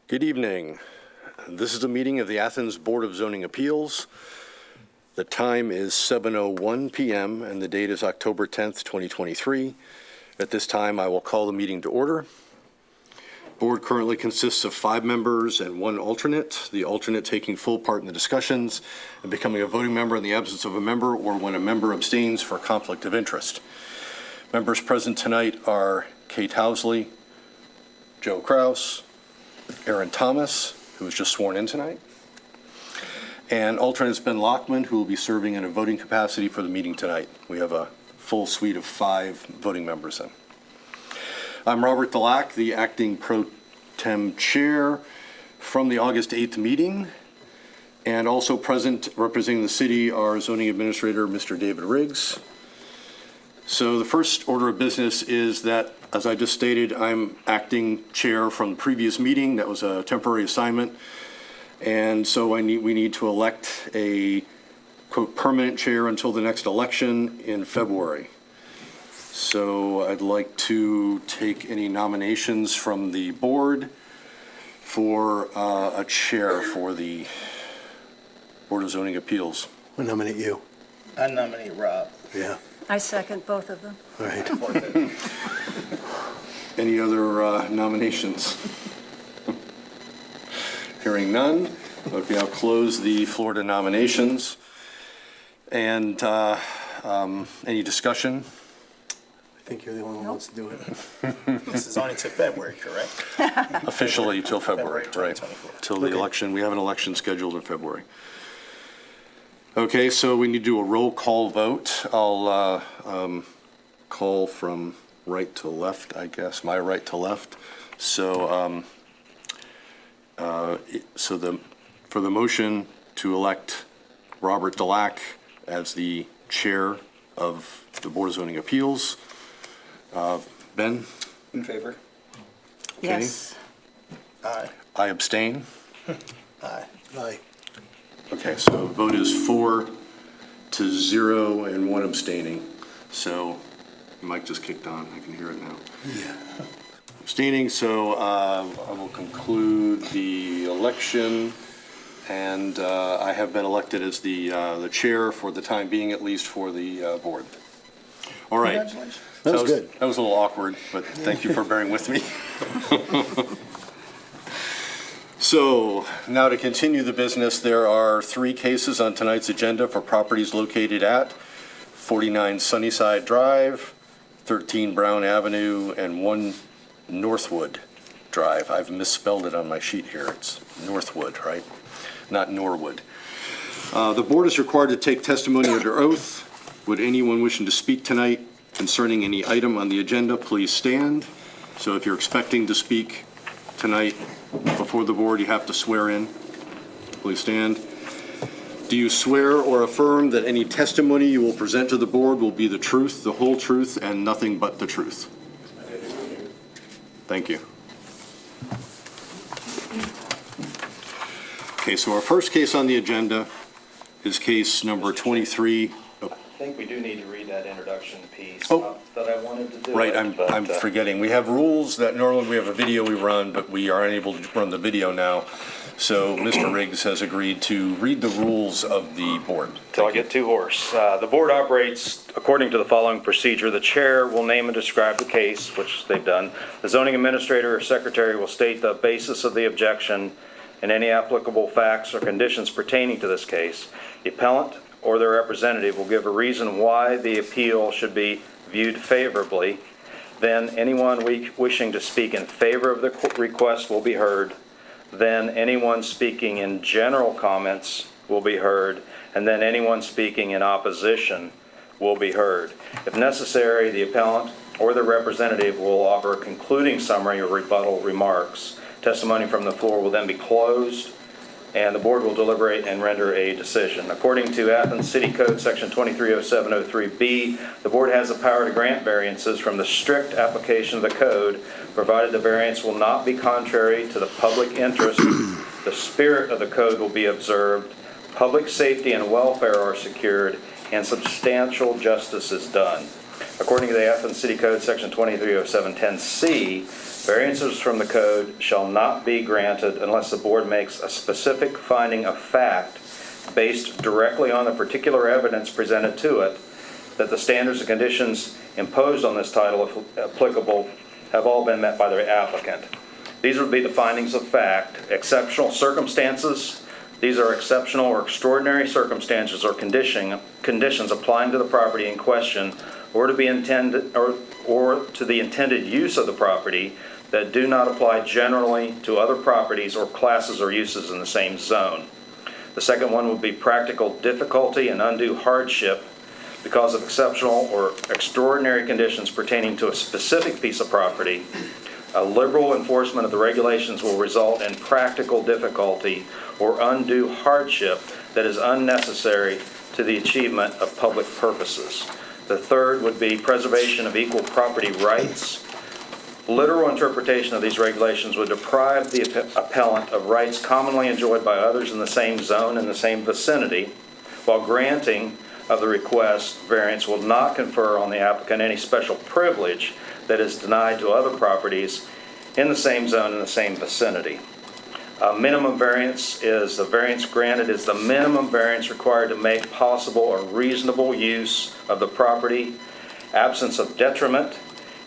Good evening. This is a meeting of the Athens Board of Zoning Appeals. The time is 7:01 p.m. and the date is October 10th, 2023. At this time, I will call the meeting to order. Board currently consists of 5 members and 1 alternate, the alternate taking full part in the discussions and becoming a voting member in the absence of a member or when a member abstains for conflict of interest. Members present tonight are Kate Housley, Joe Kraus, Aaron Thomas, who was just sworn in tonight, and alternate Ben Lockman, who will be serving in a voting capacity for the meeting tonight. We have a full suite of 5 voting members in. I'm Robert Delac, the acting pro tem chair from the August 8th meeting, and also present representing the city are zoning administrator Mr. David Riggs. So the first order of business is that, as I just stated, I'm acting chair from the previous meeting. That was a temporary assignment. And so we need to elect a, quote, permanent chair until the next election in February. So I'd like to take any nominations from the board for a chair for the Board of Zoning Appeals. I nominate you. I nominate Rob. Yeah. I second both of them. All right. Any other nominations? Hearing none, okay, I'll close the floor to nominations. And any discussion? I think you're the only one who wants to do it. This is only to February, correct? Officially till February, right? 2024. Till the election. We have an election scheduled in February. Okay, so we need to do a roll call vote. I'll call from right to left, I guess, my right to left. So, for the motion to elect Robert Delac as the chair of the Board of Zoning Appeals, Ben? In favor? Yes. Aye. I abstain. Aye. Aye. Okay, so vote is 4-0 and 1 abstaining. So Mike just kicked on. I can hear it now. Yeah. Abstaining, so I will conclude the election, and I have been elected as the chair for the time being, at least for the board. All right. Congratulations. That was good. That was a little awkward, but thank you for bearing with me. So now to continue the business, there are 3 cases on tonight's agenda for properties located at 49 Sunnyside Drive, 13 Brown Avenue, and 1 Northwood Drive. I've misspelled it on my sheet here. It's Northwood, right? Not Norwood. The board is required to take testimony under oath. Would anyone wishing to speak tonight concerning any item on the agenda, please stand. So if you're expecting to speak tonight before the board, you have to swear in. Please stand. Do you swear or affirm that any testimony you will present to the board will be the truth, the whole truth, and nothing but the truth? Thank you. Okay, so our first case on the agenda is case number 23. I think we do need to read that introduction piece. Oh. That I wanted to do. Right, it, I'm forgetting. We have rules that normally we have a video we run, but we are unable to run the video now. So Mr. Riggs has agreed to read the rules of the board. Till I get too hoarse. The board operates according to the following procedure. The chair will name and describe the case, which they've done. The zoning administrator or secretary will state the basis of the objection and any applicable facts or conditions pertaining to this case. The appellant or their representative will give a reason why the appeal should be viewed favorably. Then anyone wishing to speak in favor of the request will be heard. Then anyone speaking in general comments will be heard. And then anyone speaking in opposition will be heard. If necessary, the appellant or the representative will offer a concluding summary or rebuttal remarks. Testimony from the floor will then be closed, and the board will deliberate and render a decision. According to Athens City Code, Section 230703B, the board has the power to grant variances from the strict application of the code, provided the variance will not be contrary to the public interest, the spirit of the code will be observed, public safety and welfare are secured, and substantial justice is done. According to the Athens City Code, Section 230710C, variances from the code shall not be granted unless the board makes a specific finding of fact based directly on the particular evidence presented to it that the standards and conditions imposed on this title, if applicable, have all been met by the applicant. These would be the findings of fact: exceptional circumstances. These are exceptional or extraordinary circumstances or conditions applying to the property in question or to be intended or to the intended use of the property that do not apply generally to other properties or classes or uses in the same zone. The second one would be practical difficulty and undue hardship because of exceptional or extraordinary conditions pertaining to a specific piece of property. A liberal enforcement of the regulations will result in practical difficulty or undue hardship that is unnecessary to the achievement of public purposes. The third would be preservation of equal property rights. Literal interpretation of these regulations would deprive the appellant of rights commonly enjoyed by others in the same zone in the same vicinity, while granting of the request variance will not confer on the applicant any special privilege that is denied to other properties in the same zone in the same vicinity. Minimum variance is the variance granted is the minimum variance required to make possible a reasonable use of the property. Absence of detriment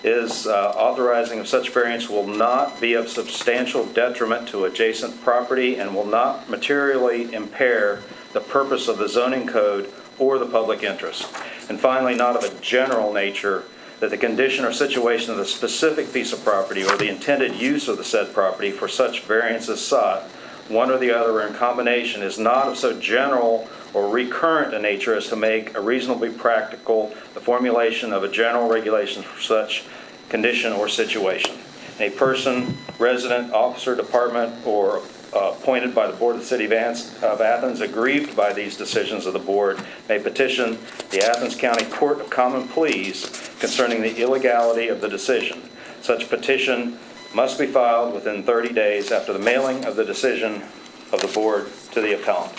is authorizing of such variance will not be of substantial detriment to adjacent property and will not materially impair the purpose of the zoning code or the public interest. And finally, not of a general nature, that the condition or situation of the specific piece of property or the intended use of the said property for such variance as sought, one or the other or in combination, is not of so general or recurrent a nature as to make a reasonably practical the formulation of a general regulation for such condition or situation. A person, resident, officer, department, or appointed by the Board of the City of Athens, aggrieved by these decisions of the Board, may petition the Athens County Court of Common Pleas concerning the illegality of the decision. Such petition must be filed within 30 days after the mailing of the decision of the Board to the appellant.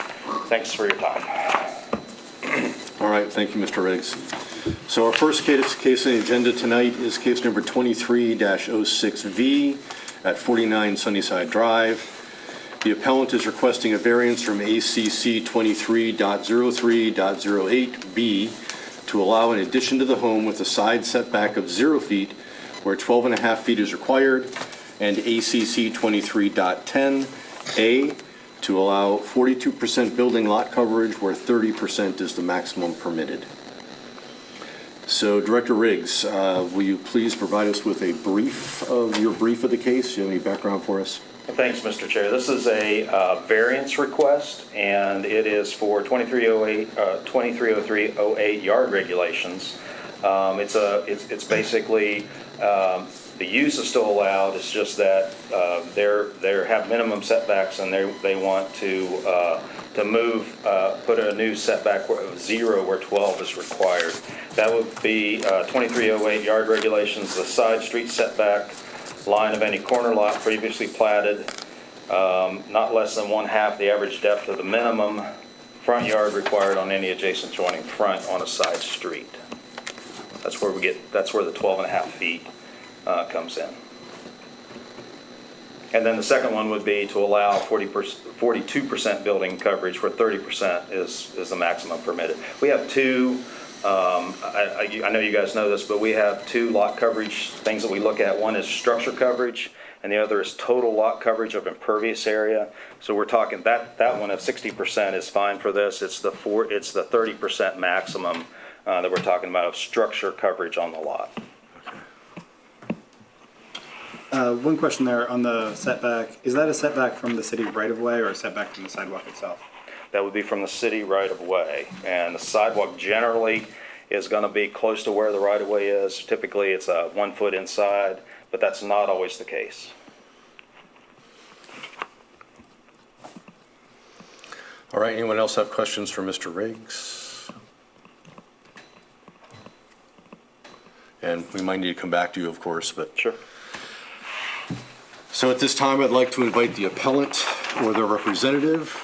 Thanks for your time. All right, thank you, Mr. Riggs. So our first case on the agenda tonight is case number 23-06V at 49 Sunnyside Drive. The appellant is requesting a variance from ACC 23.03.08B to allow an addition to the home with a side setback of 0 feet where 12.5 feet is required, and ACC 23.10A to allow 42% building lot coverage where 30% is the maximum permitted. So, Director Riggs, will you please provide us with a brief of the case? Do you have any background for us? Thanks, Mr. Chair. This is a variance request, and it is for 230308 yard regulations. It's basically the use is still allowed. It's just that they have minimum setbacks, and they want to move, put a new setback of 0 where 12 is required. That would be 2308 yard regulations. The side street setback line of any corner lot previously platted, not less than 1/2 the average depth of the minimum front yard required on any adjacent joining front on a side street. That's where the 12.5 feet comes in. And then the second one would be to allow 42% building coverage where 30% is the maximum permitted. We have two, I know you guys know this, but we have 2 lot coverage things that we look at. One is structure coverage, and the other is total lot coverage of impervious area. So we're talking that one of 60% is fine for this. It's the 30% maximum that we're talking about of structure coverage on the lot. One question there on the setback. Is that a setback from the city right-of-way or a setback from the sidewalk itself? That would be from the city right-of-way. And the sidewalk generally is going to be close to where the right-of-way is. Typically, it's 1 foot inside, but that's not always the case. All right, anyone else have questions for Mr. Riggs? And we might need to come back to you, of course, but... Sure. So at this time, I'd like to invite the appellant or their representative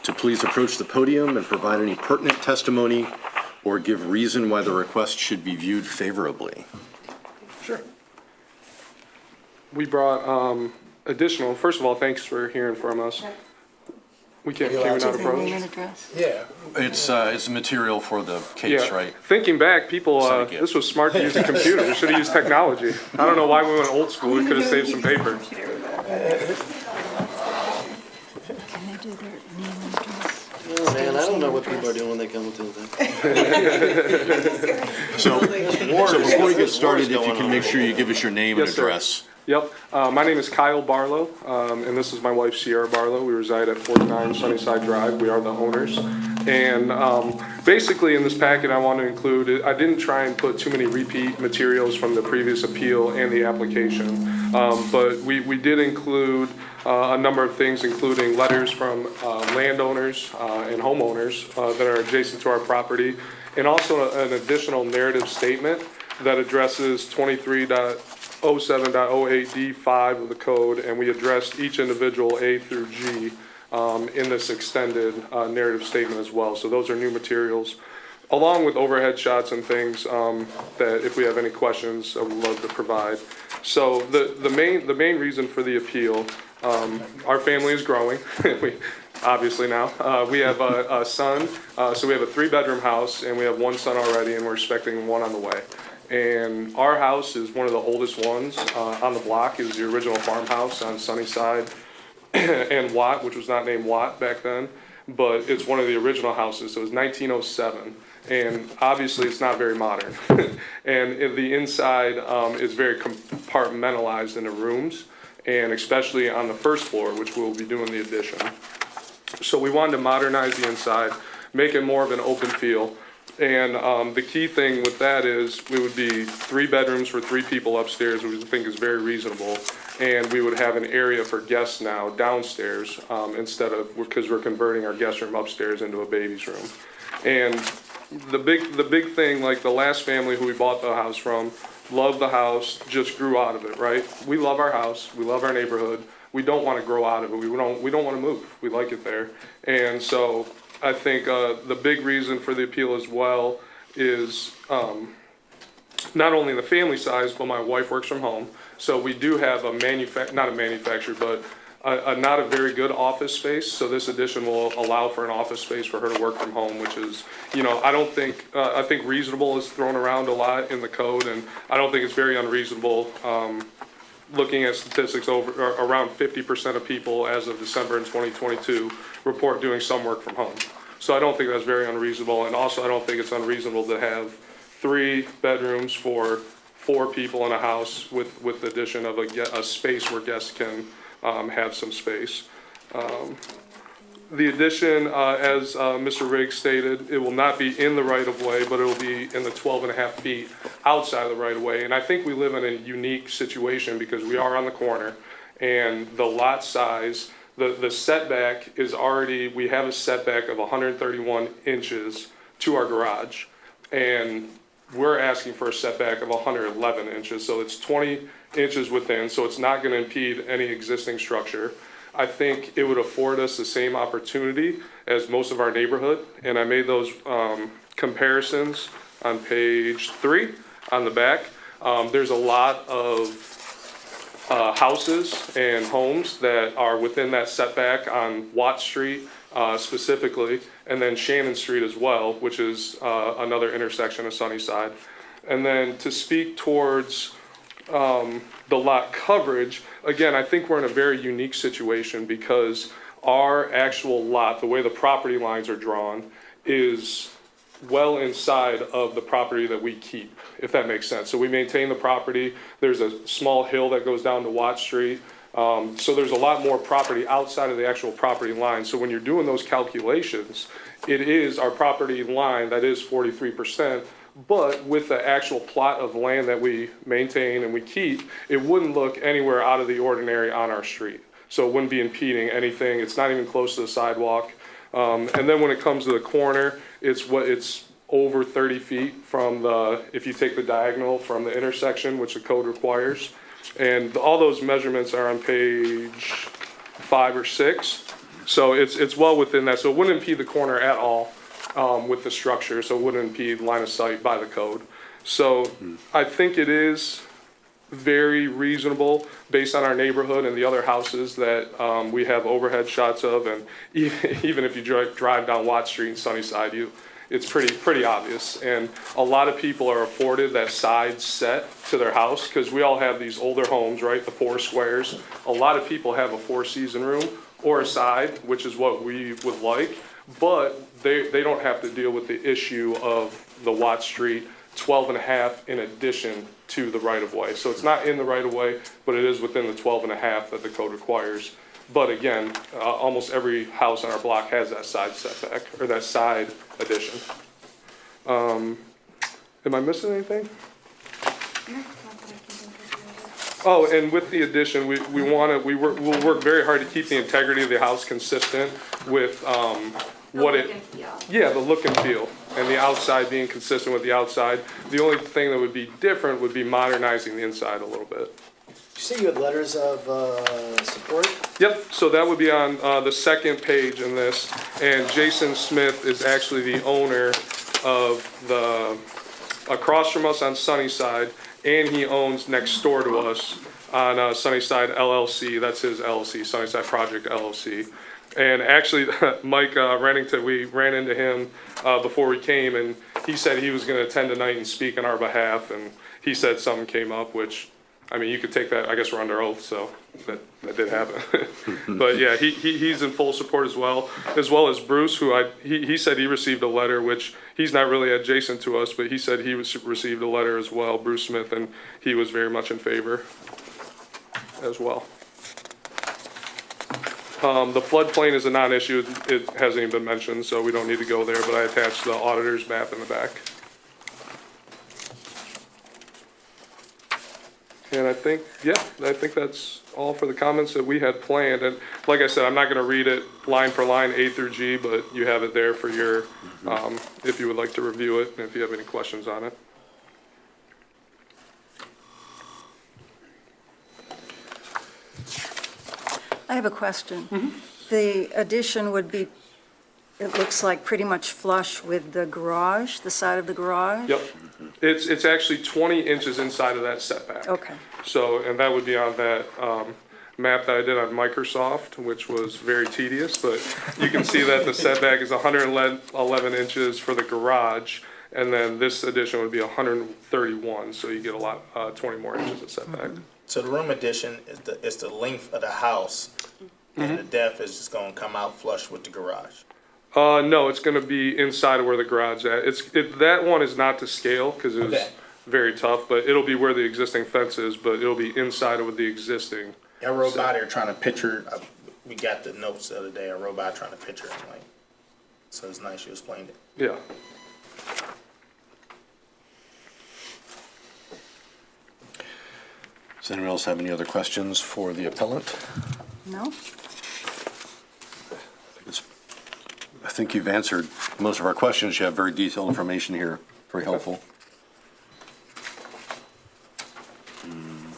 to please approach the podium and provide any pertinent testimony or give reason why the request should be viewed favorably. Sure. We brought additional, first of all, thanks for hearing from us. We can we not Name and approach? address. Yeah. It's material for the case, Yeah. right? Thinking back, people, Sorry, Gibb. this was smart to use a computer. We should have used technology. I don't know why we went old school. We could have saved some paper. Can they do their name and address? Oh, man, I don't know what people are doing when they come to the thing. So before we get started, if you can make sure you give us your name and Yes, sir. address. Yep. My name is Kyle Barlow, and this is my wife, Sierra Barlow. We reside at 49 Sunnyside Drive. We are the owners. And basically, in this packet, I want to include, I didn't try and put too many repeat materials from the previous appeal and the application. But we did include a number of things, including letters from landowners and homeowners that are adjacent to our property, and also an additional narrative statement that addresses 23.07.08D5 of the code, and we addressed each individual A through G in this extended narrative statement as well. So those are new materials, along with overhead shots and things that if we have any questions, I would love to provide. So the main reason for the appeal, our family is growing. We obviously now we have a son, so we have a 3-bedroom house, and we have 1 son already, and we're expecting 1 on the way. And our house is one of the oldest ones on the block. It was the original farmhouse on Sunnyside and Watt, which was not named Watt back then, but it's one of the original houses. So it was 1907, and obviously it's not very modern. And the inside is very compartmentalized into rooms, and especially on the first floor, which we'll be doing the addition. So we wanted to modernize the inside, make it more of an open feel. And the key thing with that is we would be 3 bedrooms for 3 people upstairs, which we think is very reasonable. And we would have an area for guests now downstairs instead of, because we're converting our guest room upstairs into a baby's room. And the big thing, like the last family who we bought the house from, loved the house, just grew out of it, right? We love our house, we love our neighborhood. We don't want to grow out of it. We don't want to move. We like it there. And so I think the big reason for the appeal as well is not only the family size, but my wife works from home. So we do have a not a manufacturer, but not a very good office space. So this addition will allow for an office space for her to work from home, which is, I think reasonable is thrown around a lot in the code, and I don't think it's very unreasonable. Looking at statistics, around 50% of people as of December in 2022 report doing some work from home. So I don't think that's very unreasonable, and also I don't think it's unreasonable to have 3 bedrooms for 4 people in a house with the addition of a space where guests can have some space. The addition, as Mr. Riggs stated, it will not be in the right-of-way, but it will be in the 12.5 feet outside of the right-of-way. And I think we live in a unique situation because we are on the corner, and the lot size, the setback is already, we have a setback of 131 inches to our garage, and we're asking for a setback of 111 inches, so it's 20 inches within, so it's not going to impede any existing structure. I think it would afford us the same opportunity as most of our neighborhood, and I made those comparisons on page 3 on the back. There's a lot of houses and homes that are within that setback on Watt Street specifically, and then Shannon Street as well, which is another intersection of Sunnyside. And then to speak towards the lot coverage, again, I think we're in a very unique situation because our actual lot, the way the property lines are drawn, is well inside of the property that we keep, if that makes sense. So we maintain the property. There's a small hill that goes down to Watt Street. So there's a lot more property outside of the actual property line. So when you're doing those calculations, it is our property line that is 43%. But with the actual plot of land that we maintain and we keep, it wouldn't look anywhere out of the ordinary on our street. So it wouldn't be impeding anything. It's not even close to the sidewalk. And then when it comes to the corner, it's over 30 feet from if you take the diagonal from the intersection, which the code requires. And all those measurements are on page 5 or 6. So it's well within that. So it wouldn't impede the corner at all. with the structure, so it wouldn't impede line of sight by the code. So I think it is very reasonable based on our neighborhood and the other houses that we have overhead shots of, and even if you drive down Watt Street in Sunnyside, it's pretty obvious. And a lot of people are afforded that side set to their house, because we all have these older homes, right, the 4 squares. A lot of people have a 4-season room or a side, which is what we would like, but they don't have to deal with the issue of the Watt Street 12.5 in addition to the right-of-way. So it's not in the right-of-way, but it is within the 12.5 that the code requires. But again, almost every house on our block has that side setback, or that side addition. Am I missing anything? Oh, and with the addition, we'll work very hard to keep the integrity of the house consistent with, the look and feel, and the outside being consistent with the outside. The only thing that would be different would be modernizing the inside a little bit. You say you had letters of support? Yep, so that would be on the second page in this, and Jason Smith is actually the owner of across from us on Sunnyside, and he owns next door to us on Sunnyside LLC. That's his LLC, Sunnyside Project LLC. And actually, Mike Rennington, we ran into him before we came, and he said he was going to attend tonight and speak on our behalf, and he said something came up, which, I mean, you could take that, I guess we're under oath, so that did happen. But yeah, he's in full support as well as Bruce, who he said he received a letter, which he's not really adjacent to us, but he said he received a letter as well, Bruce Smith, and he was very much in favor as well. The floodplain is a non-issue. It hasn't even been mentioned, so we don't need to go there, but I attached the auditor's map in the back. And I think that's all for the comments that we had planned. And like I said, I'm not going to read it line for line, A through G, but you have it there for your, if you would like to review it, and if you have any questions on it. I have a question. The addition would be, it looks like pretty much flush with the garage, the side of the garage? Yep. It's actually 20 inches inside of that setback. Okay. So, and that would be on that map that I did on Microsoft, which was very tedious, but you can see that the setback is 111 inches for the garage, and then this addition would be 131, so you get a lot, 20 more inches of setback. So the room addition is the length of the house, and the depth is just gonna come out flush with the garage. No, it's gonna be inside of where the garage is at. That one is not to scale, because it was Okay. very tough, but it'll be where the existing fence is, but it'll be inside of the existing. I rode by there trying to picture, we got the notes the other day, I rode by trying to picture it, like, so it's nice you explained it. Yeah. Does anyone else have any other questions for the appellant? No? I think you've answered most of our questions. You have very detailed information here, very helpful.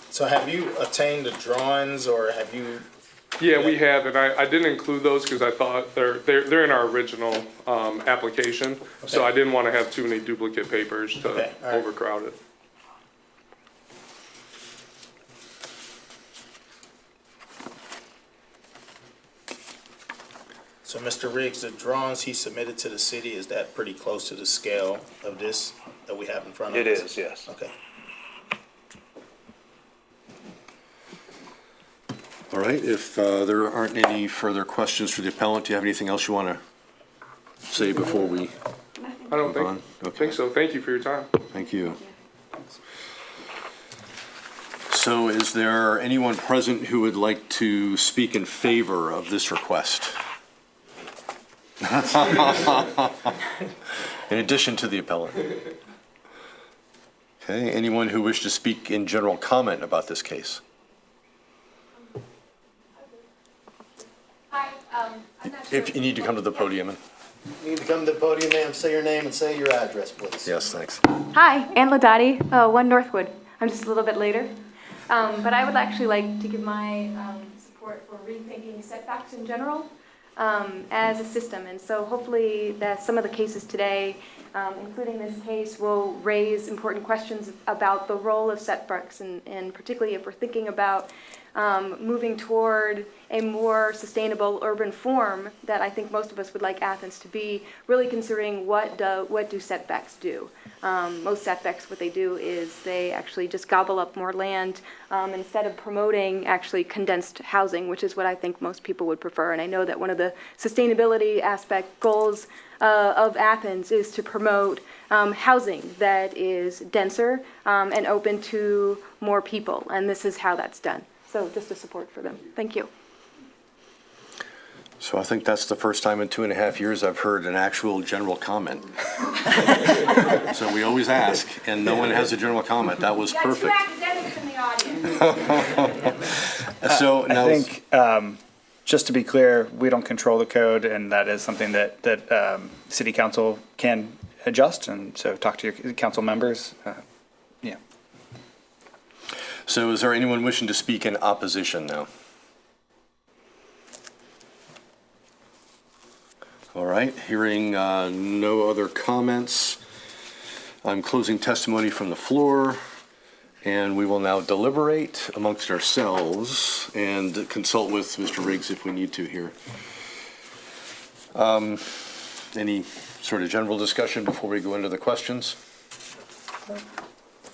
So have you attained the drawings, or have you? Yeah, we have, and I didn't include those because I thought they're in our original application, so Okay. I didn't want to have too many duplicate papers to Okay, all right. overcrowd it. So Mr. Riggs, the drawings he submitted to the city, is that pretty close to the scale of this that we have in front of us? It is, yes. Okay. All right, if there aren't any further questions for the appellant, do you have anything else you want to say before we I don't move on? think so. Thank you for your time. Thank you. So is there anyone present who would like to speak in favor of this request? In addition to the appellant. Okay, anyone who wishes to speak in general comment about this case? Hi, I'm not sure. If you need to come to the podium. You need to come to the podium, ma'am, say your name and say your address, please. Yes, thanks. Hi, Ann Ladati, 1 Northwood. I'm just a little bit later. But I would actually like to give my support for rethinking setbacks in general. as a system. And so hopefully that some of the cases today, including this case, will raise important questions about the role of setbacks, and particularly if we're thinking about moving toward a more sustainable urban form that I think most of us would like Athens to be, really considering what do setbacks do. Most setbacks, what they do is they actually just gobble up more land instead of promoting actually condensed housing, which is what I think most people would prefer. And I know that one of the sustainability aspect goals of Athens is to promote housing that is denser and open to more people, and this is how that's done. So just a support for them. Thank you. So I think that's the first time in 2.5 years I've heard an actual general comment. So we always ask, and no one has a general comment. That was perfect. Got two academics in the audience. So now, I think, just to be clear, we don't control the code, and that is something that city council can adjust, and so talk to your council members. Yeah. so is there anyone wishing to speak in opposition now? All right, hearing no other comments, I'm closing testimony from the floor, and we will now deliberate amongst ourselves and consult with Mr. Riggs if we need to here. Any sort of general discussion before we go into the questions?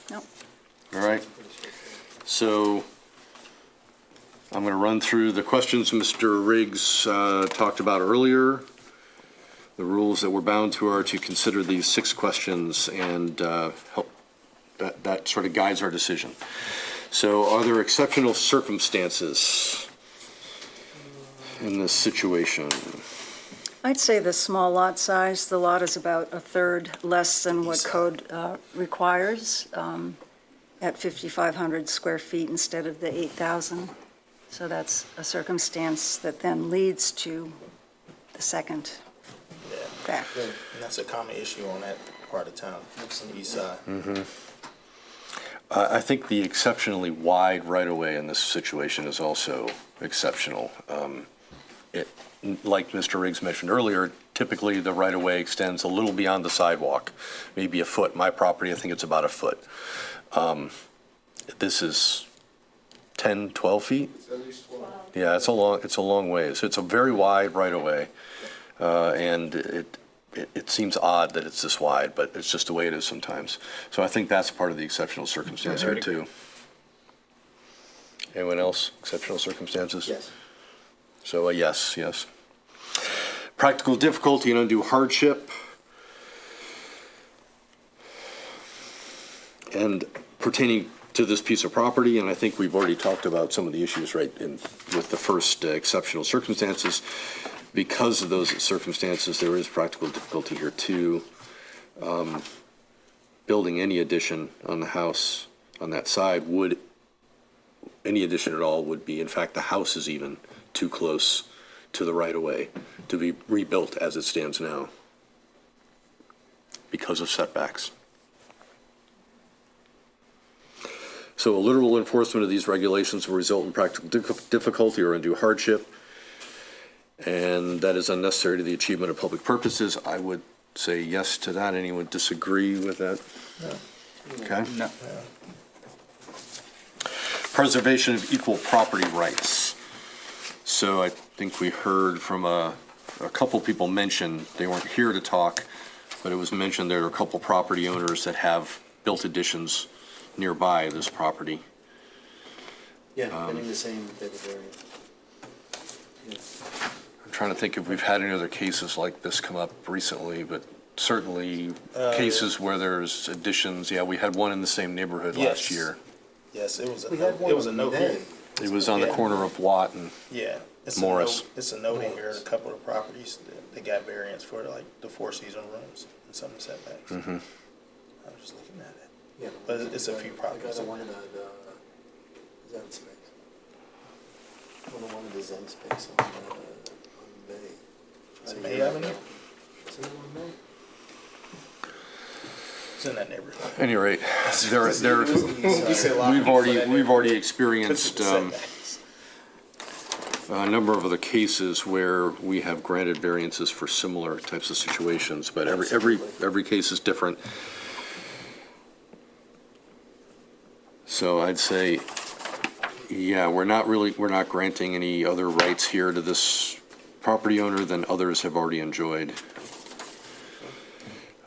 No. All right. So I'm going to run through the questions Mr. Riggs talked about earlier. The rules that we're bound to are to consider these 6 questions and help that sort of guides our decision. So are there exceptional circumstances in this situation? I'd say the small lot size, the lot is about a third less than what code requires, at 5,500 square feet instead of the 8,000. So that's a circumstance that then leads to the second fact. And that's a common issue on that part of town, on the east side. I think the exceptionally wide right-of-way in this situation is also exceptional. Like Mr. Riggs mentioned earlier, typically the right-of-way extends a little beyond the sidewalk, maybe a foot. My property, I think it's about a foot. This is 10, 12 feet? It's at least 12. Yeah, it's a long ways. It's a very wide right-of-way, and it seems odd that it's this wide, but it's just the way it is sometimes. So I think that's part of the exceptional circumstance here too. Anyone else? Exceptional circumstances? Yes. So yes. Practical difficulty and undue hardship. And pertaining to this piece of property, and I think we've already talked about some of the issues with the first exceptional circumstances. Because of those circumstances, there is practical difficulty here too. Building any addition on the house on that side any addition at all would be, in fact, the house is even too close to the right-of-way to be rebuilt as it stands now because of setbacks. So a literal enforcement of these regulations will result in practical difficulty or undue hardship, and that is unnecessary to the achievement of public purposes. I would say yes to that. Anyone disagree with that? No. Okay. No. Preservation of equal property rights. So I think we heard from a couple people mention, they weren't here to talk, but it was mentioned there are a couple property owners that have built additions nearby this property. Yeah, getting the same type of area. Yeah. I'm trying to think if we've had any other cases like this come up recently, but certainly cases where there's additions. Yeah, we had one in the same neighborhood last Yes. year. Yes, it was We had one it was a on note the here. day. It was on the corner of Watt and Yeah. It's Morris. It's a note in here, a couple of properties that they got variance for, like the Four Season rooms and some setbacks. I was just looking at it. Yeah, But it's a few properties. I got one in the Zen space. One of the Zen space on Bay. Is it May Avenue? Is it on May? It's in that neighborhood. at any rate, there, You say a lot of we've people for that already neighborhood. experienced Setbacks. a number of other cases where we have granted variances for similar types of situations, but every case is different. So I'd say, yeah, we're not granting any other rights here to this property owner than others have already enjoyed.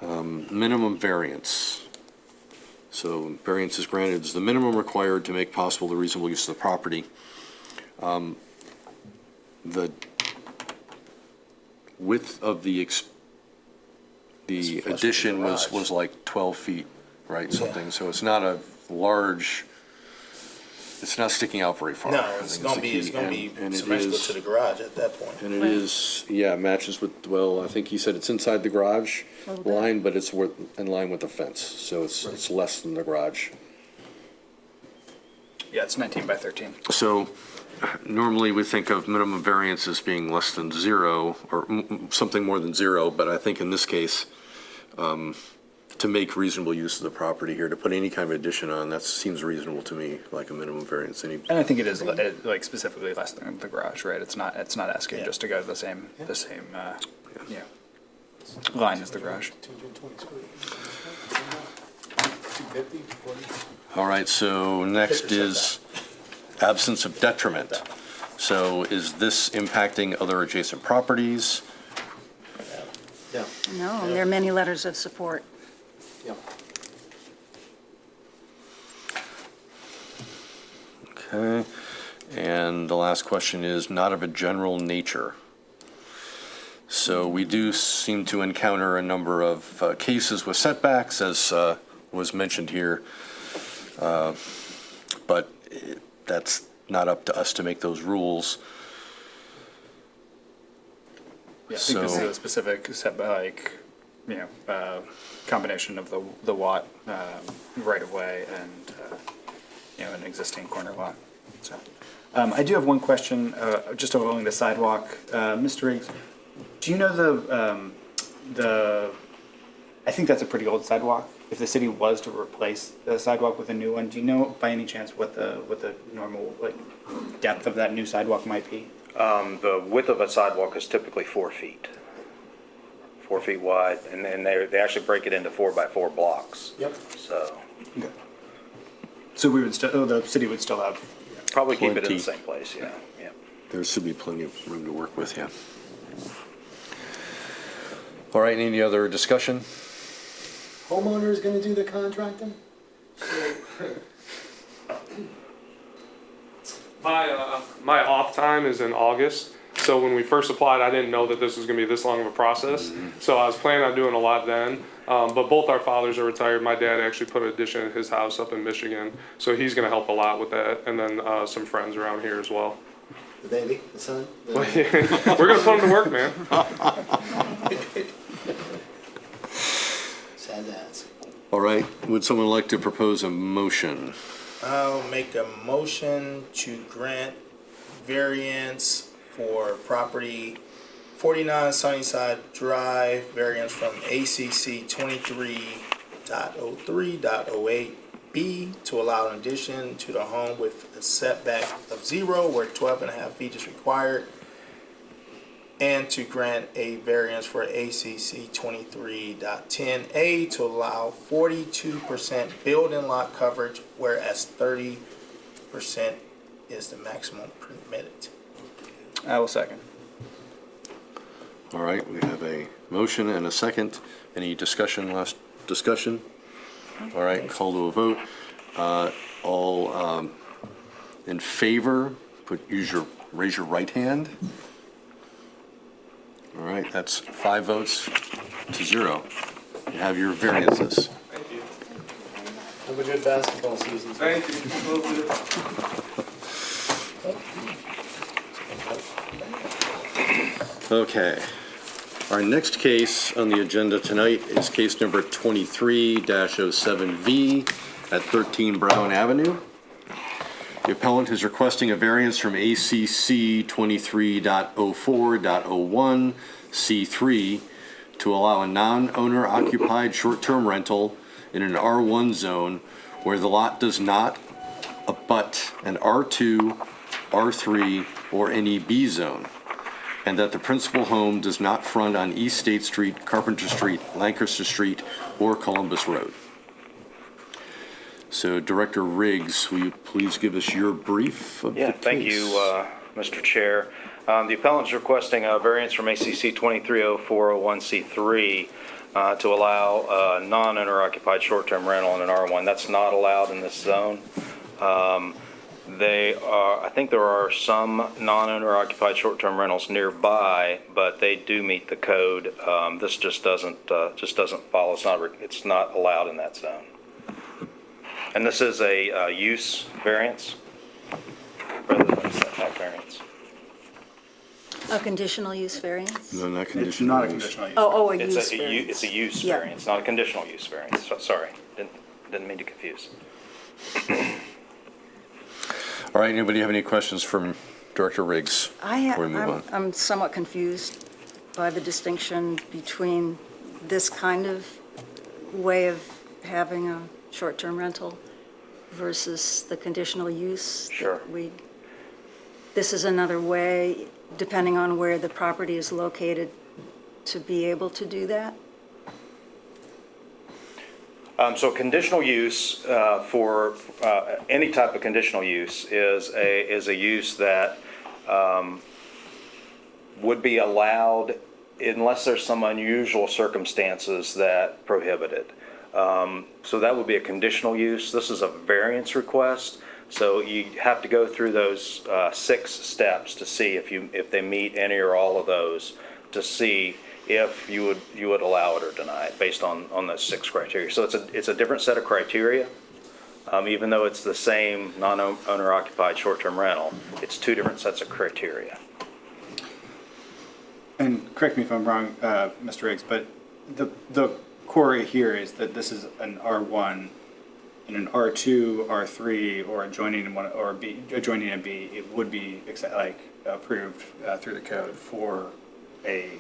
Minimum variance. So variance is granted is the minimum required to make possible the reasonable use of the property. The width of the It's flush with the addition was garage. like 12 feet, right, something, so it's not a large, it's not sticking out very far. No, I it's think gonna the be, key. it's gonna be And it symmetrical is- to the garage at that point. And it is, yeah, it matches with, well, I think he said it's inside the garage Little bit. line, but it's in line with the fence, so it's less than the garage. Yeah, it's 19 by 13. So normally we think of minimum variance as being less than zero, or something more than zero, but I think in this case, to make reasonable use of the property here, to put any kind of addition on, that seems reasonable to me, like a minimum variance. And I think it is like specifically less than the garage, right? It's not asking Yeah. just to go to the same line as the garage. 250, 40? All right, so next is absence of detriment. So is this impacting other adjacent properties? Yeah, No, there are many letters of support. yeah. Okay, and the last question is not of a general nature. So we do seem to encounter a number of cases with setbacks, as was mentioned here, but that's not up to us to make those rules. Yeah, I think this is So- a specific setback, combination of the lot right of way and an existing corner lot. So, I do have one question, just along the sidewalk. Mr. Riggs, do you know I think that's a pretty old sidewalk. If the city was to replace the sidewalk with a new one, do you know by any chance what the normal depth of that new sidewalk might be? The width of a sidewalk is typically 4 feet. 4 feet wide, and then they actually break it into 4x4 blocks. Yep. So Okay. So we would still, the city would still have. probably keep it in Plenty. the same place, yeah. There should be plenty of room to work with, yeah. All right, any other discussion? Homeowner is gonna do the contracting? My off time is in August, so when we first applied, I didn't know that this was gonna be this long of a process. So I was planning on doing a lot then, but both our fathers are retired. My dad actually put an addition at his house up in Michigan, so he's gonna help a lot with that, and then some friends around here as well. The baby, the son? We're gonna put him to work, man. Sad to ask. All right, would someone like to propose a motion? I'll make a motion to grant variance for property 49 Sunnyside Drive, variance from ACC 23.03.08B to allow an addition to the home with a setback of 0 where 12.5 feet is required, and to grant a variance for ACC 23.10A to allow 42% building lot coverage, whereas 30% is the maximum permitted. I will second. All right, we have a motion and a second. Any discussion, last discussion? All right, call to a vote. All in favor, raise your right hand. All right, that's 5 votes to 0. You have your variances. Thank you. Have a good basketball season. Thank you. Okay. Our next case on the agenda tonight is case number 23-07V at 13 Brown Avenue. The appellant is requesting a variance from ACC 23.04.01 C3 to allow a non-owner occupied short-term rental in an R1 zone where the lot does not abut an R2, R3, or any B zone, and that the principal home does not front on East State Street, Carpenter Street, Lancaster Street, or Columbus Road. So Director Riggs, will you please give us your brief of the Yeah, case? thank you, Mr. Chair. The appellant's requesting a variance from ACC 230401C3 to allow non-owner-occupied short-term rental in an R1. That's not allowed in this zone. I think there are some non-owner-occupied short-term rentals nearby, but they do meet the code. This just doesn't follow. It's not allowed in that zone. And this is a use variance rather than a setback variance. A conditional use variance? No, not It's conditional. not a use. conditional use. Oh, a It's use a variance. use Yeah. variance, not a conditional use variance. Sorry, didn't mean to confuse. All right, anybody have any questions from Director Riggs before we move on? I'm somewhat confused by the distinction between this kind of way of having a short-term rental versus the conditional use. that Sure. This is another way, depending on where the property is located, to be able to do that? So conditional use for any type of conditional use is a use that would be allowed unless there's some unusual circumstances that prohibit it. So that would be a conditional use. This is a variance request. So you have to go through those 6 steps to see if they meet any or all of those, to see if you would allow it or deny it based on those 6 criteria. So it's a different set of criteria. Even though it's the same non-owner occupied short-term rental, it's 2 different sets of criteria. And correct me if I'm wrong, Mr. Riggs, but the core here is that this is an R1. In an R2, R3, or adjoining one or B, adjoining a B, it would be approved through the code for a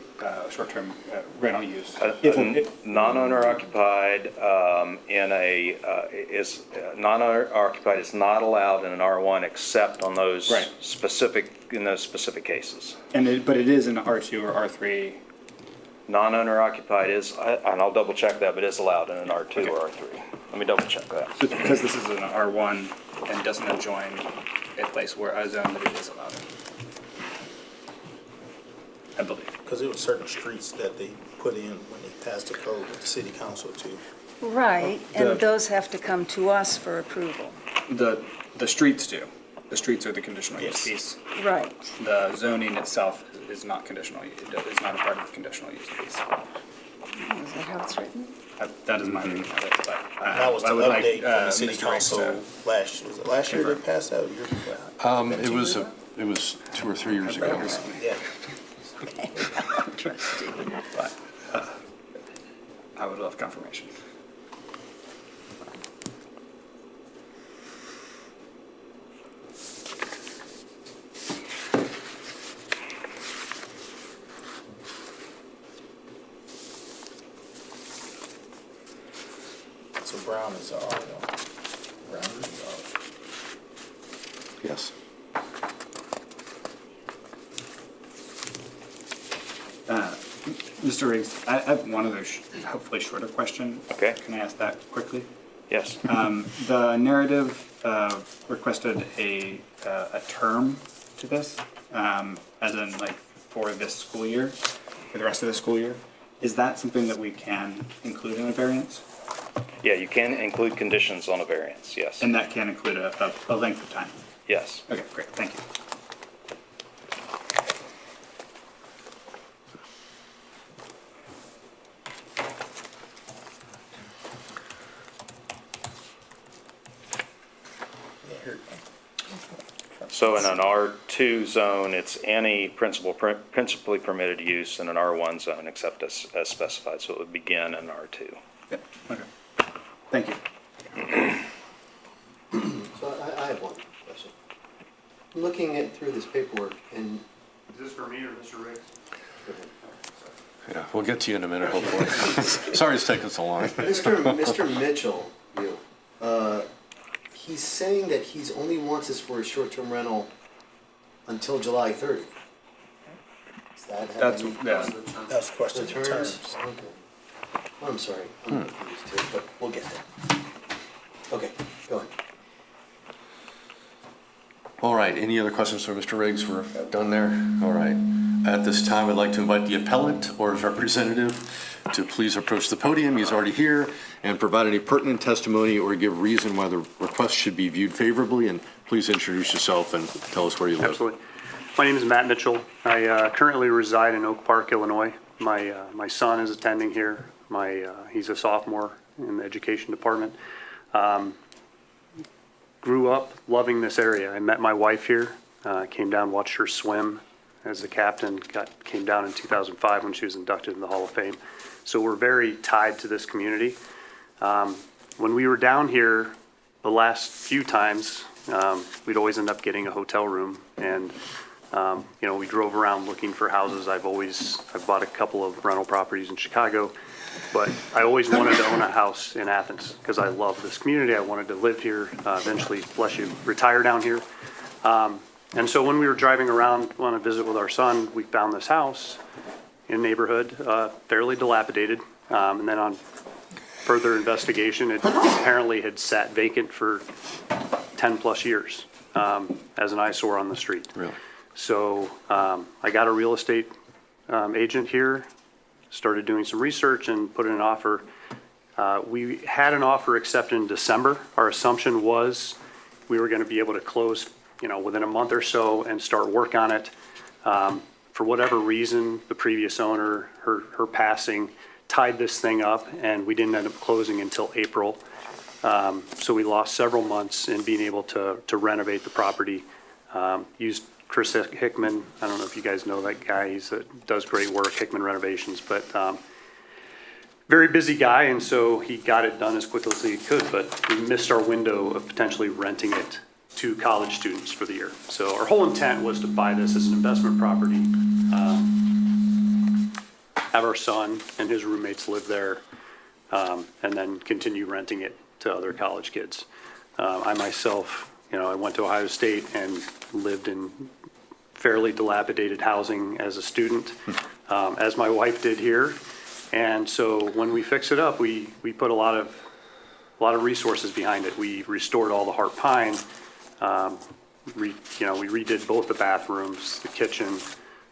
short-term rental use. Non-owner occupied non-owner occupied is not allowed in an R1 except on those Right. specific cases. But it is an R2 or R3. Non-owner occupied is, and I'll double check that, but is allowed in an R2 or R3. Let me double check that. So it's because this is an R1 and doesn't adjoin a place where a zone that it is allowed in. I believe. Because there were certain streets that they put in when they passed the code with the city council too. Right, The- and those have to come to us for approval. The streets do. The streets are the conditional use piece. Right. The zoning itself is not conditional. It is not a part of the conditional use piece. Is that how it's written? That is my reading of it, but That was the I would like, update from the city Mr. Riggs council last, was it last year they passed out? Year before? It was 2 or 3 years ago. Yeah. But I would love confirmation. So Brown is R, though. Brown is R. Yes. Mr. Riggs, I have one other hopefully shorter question. Okay. Can I ask that quickly? Yes. The narrative requested a term to this, as in like for this school year, for the rest of the school year. Is that something that we can include in a variance? Yeah, you can include conditions on a variance, yes. And that can include a length of time? Yes. Okay, great, thank you. Yeah, here. So in an R2 zone, it's any principally permitted use in an R1 zone except as specified, so it would begin in R2. Yeah, okay. Thank you. So I have one question. Looking through this paperwork and. Is this for me or Mr. Riggs? Go ahead. Yeah, we'll get to you in a minute, hopefully. Sorry it's taken so long. Mr. Mitchell, he's saying that he's only wants this for a short-term rental until July 30th. Does that have That's, any- yeah. That's a question The of terms? terms. Okay. I'm sorry, I'm confused too, but we'll get there. Okay, go ahead. All right, any other questions for Mr. Riggs? We're done there? All right. At this time, I'd like to invite the appellant or his representative to please approach the podium. He's already here, and provide any pertinent testimony or give reason why the request should be viewed favorably. And please introduce yourself and tell us where you live. Absolutely. My name is Matt Mitchell. I currently reside in Oak Park, Illinois. My son is attending here. He's a sophomore in the education department. Grew up loving this area. I met my wife here, came down, watched her swim as a captain, came down in 2005 when she was inducted in the Hall of Fame. So we're very tied to this community. When we were down here the last few times, we'd always end up getting a hotel room, and we drove around looking for houses. I've bought a couple of rental properties in Chicago, but I always wanted to own a house in Athens because I love this community. I wanted to live here, eventually, bless you, retire down here. And so when we were driving around on a visit with our son, we found this house in a neighborhood, fairly dilapidated. And then on further investigation, it apparently had sat vacant for 10 plus years as an eyesore on the street. Really? So I got a real estate agent here, started doing some research and put in an offer. We had an offer accepted in December. Our assumption was we were going to be able to close, within a month or so and start work on it. For whatever reason, the previous owner, her passing, tied this thing up, and we didn't end up closing until April. So we lost several months in being able to renovate the property. Used Chris Hickman. I don't know if you guys know that guy. He does great work, Hickman Renovations, but very busy guy, and so he got it done as quickly as he could, but we missed our window of potentially renting it to college students for the year. So our whole intent was to buy this as an investment property, have our son and his roommates live there, and then continue renting it to other college kids. I myself, I went to Ohio State and lived in fairly dilapidated housing as a student, as my wife did here. And so when we fixed it up, we put a lot of resources behind it. We restored all the heart pine. We redid both the bathrooms, the kitchen.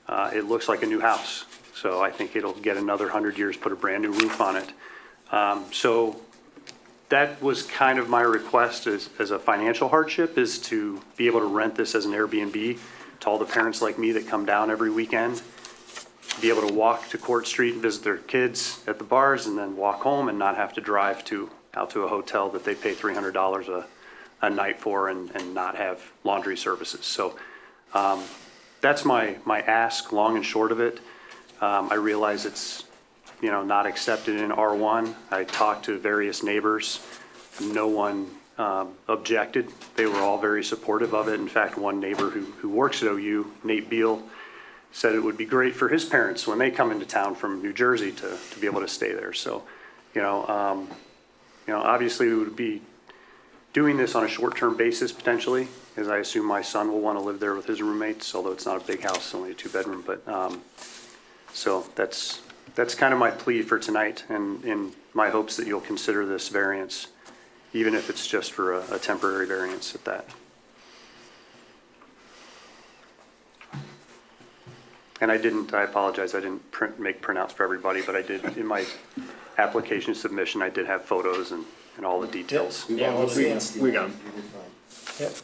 It looks like a new house. So I think it'll get another 100 years, put a brand new roof on it. So that was kind of my request as a financial hardship, is to be able to rent this as an Airbnb to all the parents like me that come down every weekend, be able to walk to Court Street and visit their kids at the bars and then walk home and not have to drive out to a hotel that they pay $300 a night for and not have laundry services. So that's my ask, long and short of it. I realize it's not accepted in R1. I talked to various neighbors. No one objected. They were all very supportive of it. In fact, one neighbor who works at OU, Nate Beal, said it would be great for his parents when they come into town from New Jersey to be able to stay there. So, obviously we would be doing this on a short-term basis potentially, as I assume my son will want to live there with his roommates, although it's not a big house, it's only a 2-bedroom. But so that's kind of my plea for tonight, and in my hopes that you'll consider this variance, even if it's just for a temporary variance at that. And I apologize, I didn't make printouts for everybody, but I did, in my application submission, I did have photos and all the details. We Yeah, won't we stand, got 'em. You did fine. Yep.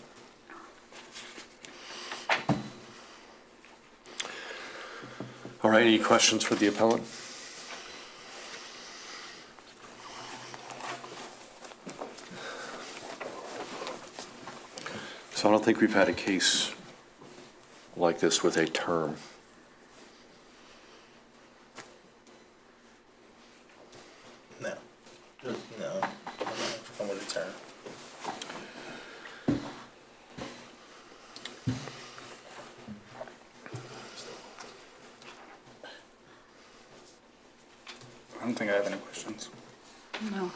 All right, any questions for the appellant? So I don't think we've had a case like this with a term. No. No. I'm with a term. I don't think I have any questions. No.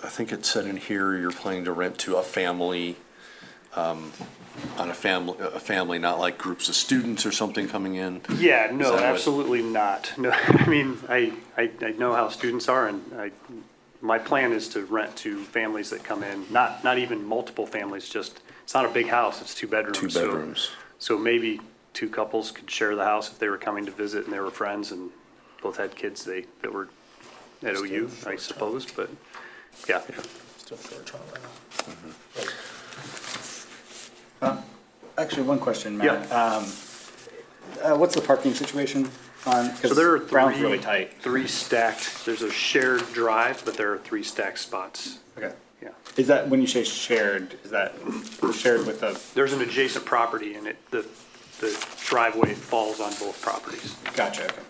I think it said in here you're planning to rent to a family, on a family, not like groups of students or something coming in? Yeah, Is no, that what- absolutely not. No, I mean, I know how students are, and my plan is to rent to families that come in, not even multiple families, just, it's not a big house, it's 2 bedrooms. Two so- bedrooms. So maybe 2 couples could share the house if they were coming to visit and they were friends and both had kids that were at OU, I suppose, but, yeah. Still short-term rental. Actually, one question, Matt. Yeah. What's the parking situation on, So because there are Brown's really tight. 3 stacked, there's a shared drive, but there are 3 stacked spots. Okay. Yeah. Is that, when you say shared, is that shared with the, There's an adjacent property and the driveway falls on both properties. gotcha, okay.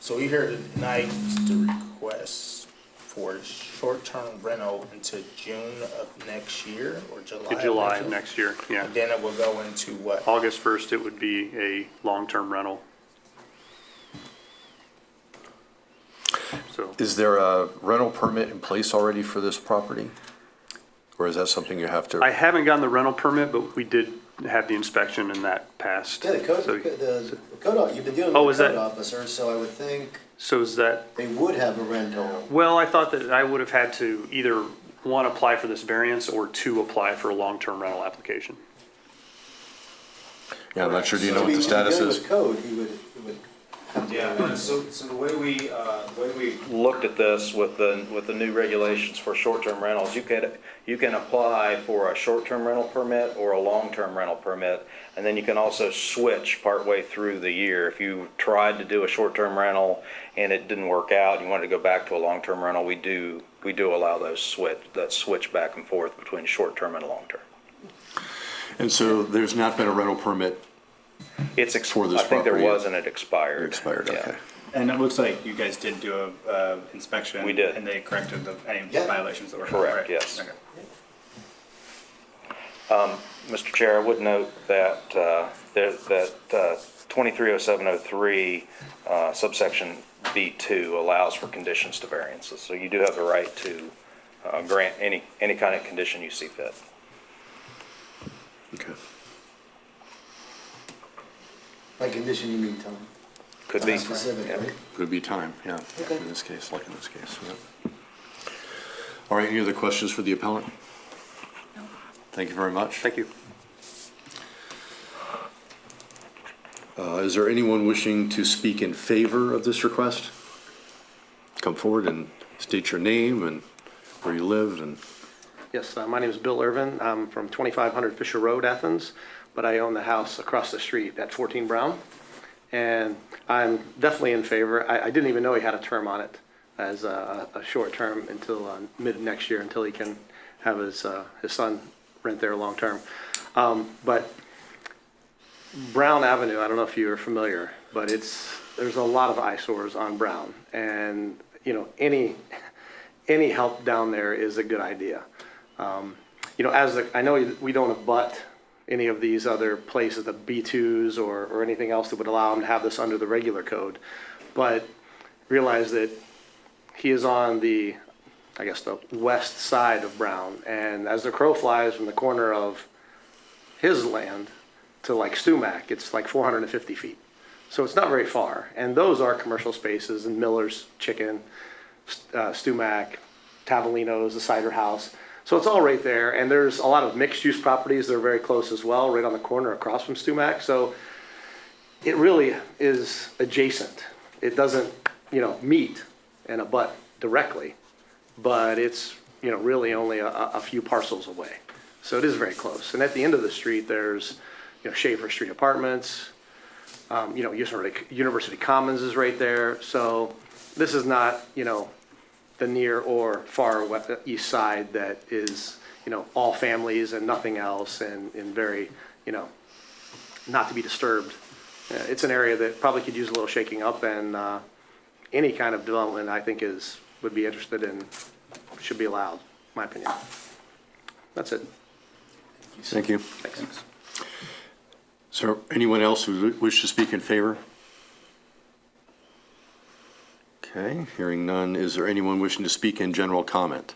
So we here tonight is the request for short-term rental until June of next year or July? In July of next year, yeah. And then it will go into what? August 1st, it would be a long-term rental. So, Is there a rental permit in place already for this property? Or is that something you have to? I haven't gotten the rental permit, but we did have the inspection and that passed. Yeah, the code, So- the code, you've been dealing Oh, with is the code that- officer, so I would think So is that, they would have a rental. well, I thought that I would have had to either, 1, apply for this variance, or 2, apply for a long-term rental application. Yeah, I'm not sure. Do you So know what the if status dealing is? with code, he would have to. Yeah, so the way we looked at this with the new regulations for short-term rentals, you can apply for a short-term rental permit or a long-term rental permit, and then you can also switch partway through the year. If you tried to do a short-term rental and it didn't work out, you wanted to go back to a long-term rental, we do allow that switch back and forth between short-term and long-term. And so there's not been a rental permit For this I think there property, was and it expired. expired, Yeah. okay. And it looks like you guys did do a inspection. We did. And they corrected any Yeah. violations that were. Correct, right. yes. Okay. Mr. Chair, I would note that 230703 subsection B2 allows for conditions to variances. So you do have the right to grant any kind of condition you see fit. Okay. By condition, you mean Tom? Could be. Not specific, Yeah. right? Could be time, yeah, Okay. in this case, like in this case, yeah. All right, any other questions for the appellant? Thank you very much. Thank you. Is there anyone wishing to speak in favor of this request? Come forward and state your name and where you live and, Yes, my name is Bill Irvin. I'm from 2500 Fisher Road, Athens, but I own the house across the street at 14 Brown. And I'm definitely in favor. I didn't even know he had a term on it as a short term until mid next year, until he can have his son rent there long term. But Brown Avenue, I don't know if you're familiar, but there's a lot of eyesores on Brown. And, you know, any help down there is a good idea. You know, I know we don't abut any of these other places, the B2s or anything else that would allow them to have this under the regular code, but realize that he is on the west side of Brown, and as the crow flies from the corner of his land to like Stumac, it's like 450 feet. So it's not very far, and those are commercial spaces, and Miller's Chicken, Stumac, Tavolino's, the Cider House. So it's all right there, and there's a lot of mixed-use properties that are very close as well, right on the corner across from Stumac. So it really is adjacent. It doesn't, you know, meet and abut directly, but it's, you know, really only a few parcels away. So it is very close. And at the end of the street, there's, you know, Schaefer Street Apartments, you know, University Commons is right there. So this is not, you know, the near or far east side that is, you know, all families and nothing else and very, you know, not to be disturbed. It's an area that probably could use a little shaking up, and any kind of development I think would be interested in, should be allowed, in my opinion. That's it. thank you. Thanks. Is there anyone else who wish to speak in favor? Okay. Okay, hearing none, is there anyone wishing to speak in general comment?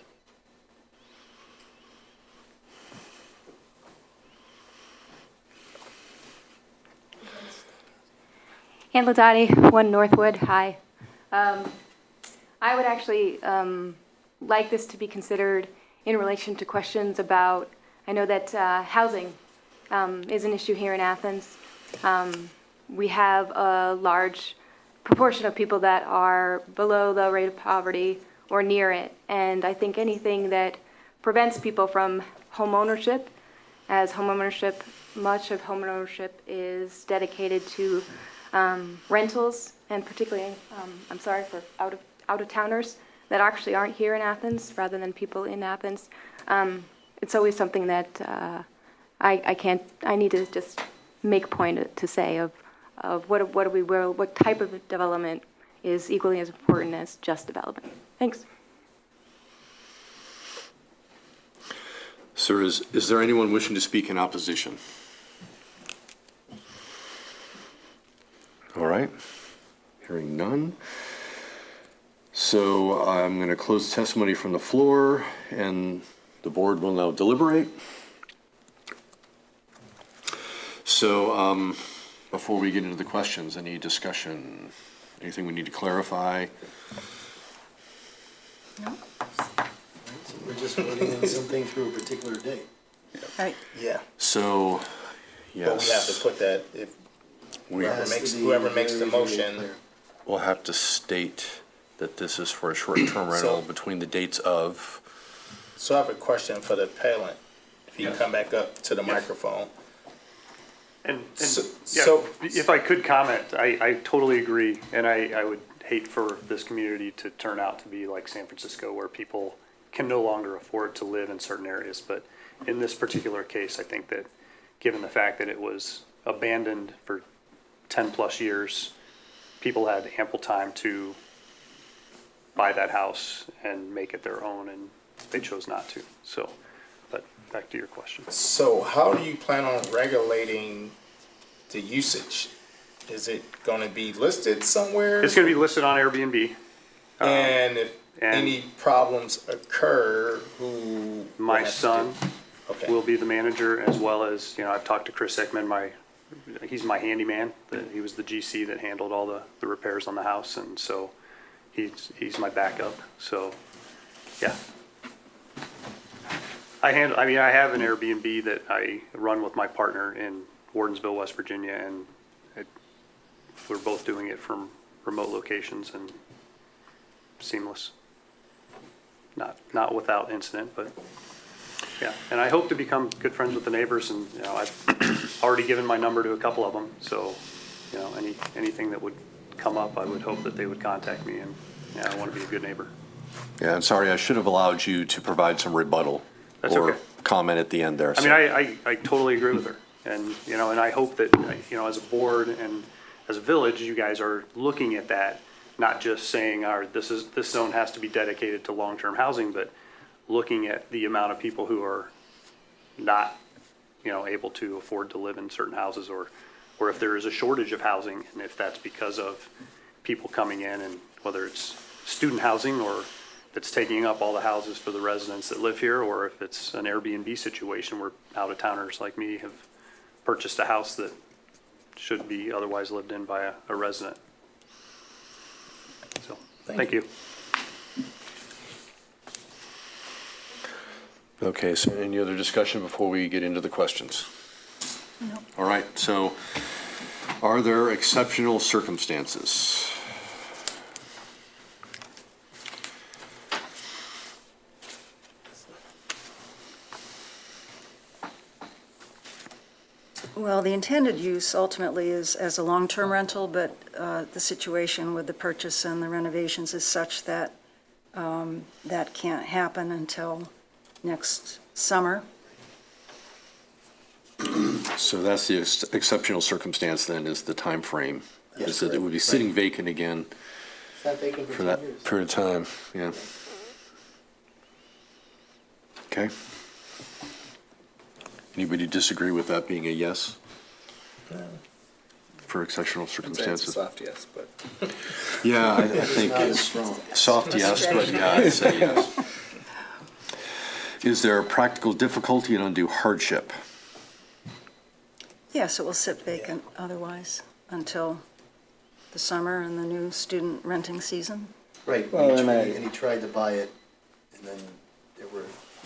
Ann Ladati, 1 Northwood, hi. I would actually like this to be considered in relation to questions about, I know that housing is an issue here in Athens. We have a large proportion of people that are below the rate of poverty or near it, and I think anything that prevents people from home ownership, as much of home ownership is dedicated to rentals, and particularly, I'm sorry for out-of-towners that actually aren't here in Athens, rather than people in Athens. It's always something that I need to just make a point to say of what type of development is equally as important as just development. Thanks. Sir, is there anyone wishing to speak in opposition? All right, hearing none. So I'm going to close testimony from the floor, and the board will now deliberate. So before we get into the questions, any discussion? Anything we need to clarify? No? So we're just running something through a particular date. Right. Yeah, So, yes. but we have to put that, if whoever makes the motion, We'll have to state that this is for a short-term rental between the dates of, so I have a question for the appellant. If you can come back up to the microphone. And So- yeah, so- if I could comment, I totally agree, and I would hate for this community to turn out to be like San Francisco, where people can no longer afford to live in certain areas. But in this particular case, I think that given the fact that it was abandoned for 10-plus years, people had ample time to buy that house and make it their own, and they chose not to. So, but back to your question. So how do you plan on regulating the usage? Is it gonna be listed somewhere? It's going to be listed on Airbnb. And if and- any problems occur, who? will My have to son do- Okay. will be the manager, as well as, I've talked to Chris Hickman, he's my handyman. He was the GC that handled all the repairs on the house, and so he's my backup. So, yeah. I have an Airbnb that I run with my partner in Wardensville, West Virginia, and we're both doing it from remote locations and seamless. Not without incident, but yeah. And I hope to become good friends with the neighbors, and I've already given my number to a couple of them. So, anything that would come up, I would hope that they would contact me, and I want to be a good neighbor. yeah, I'm sorry, I should have allowed you to provide some rebuttal That's or okay. comment at the end there. I mean, I totally agree with her, and and I hope that as a board and as a village, you guys are looking at that, not just saying, this zone has to be dedicated to long-term housing, but looking at the amount of people who are not able to afford to live in certain houses, or if there is a shortage of housing, and if that's because of people coming in, and whether it's student housing or that's taking up all the houses for the residents that live here, or if it's an Airbnb situation where out-of-towners like me have purchased a house that should be otherwise lived in by a resident. So, thank you. Okay, so any other discussion before we get into the questions? No. All right, so are there exceptional circumstances? Well, the intended use ultimately is as a long-term rental, but the situation with the purchase and the renovations is such that that can't happen until next summer. So that's the exceptional circumstance then, is the time frame. Yes, Is that it would be sitting vacant again It's not vacant for 10 that years. period of time, yeah. Okay. Anybody disagree with that being a yes? for exceptional I'd say it's a circumstances. soft yes, but. Yeah, I It's think not as it's strong. soft yes, but yeah, I'd say yes. Is there a practical difficulty and undue hardship? Yes, it will sit vacant otherwise until the summer and the new student renting season. Right, Well, and and he tried to buy it, and then there were,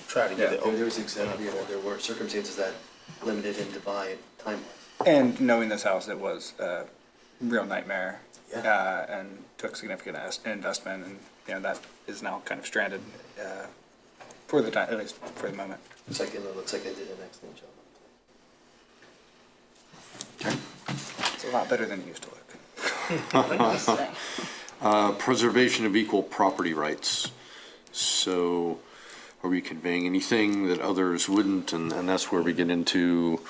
Try to get it there open. was there were circumstances that limited him to buy it time-wise. And knowing this house, it was a real nightmare. Yeah. And took significant investment, and, you know, that is now kind of stranded, for the time, at least for the moment. Looks like, it looks like they did an excellent job. It's a lot better than it used to look. Preservation of equal property rights. So are we conveying anything that others wouldn't? And that's where we get into,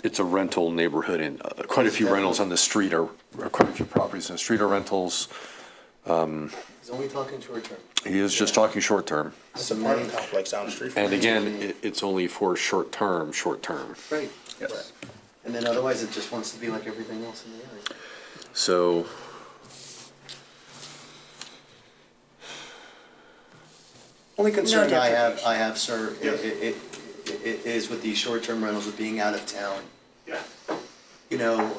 it's a rental neighborhood, and quite a few rentals on the street or quite a few properties on the street are rentals. He's only talking short term. He is just talking short term. It's an apartment complex down the street from And me. again, it's only for short term. Right. Yes. And then otherwise, it just wants to be like everything else in the area. So Only concern No I deprivation. have, sir, is with these short-term rentals with being out of town. Yeah. You know,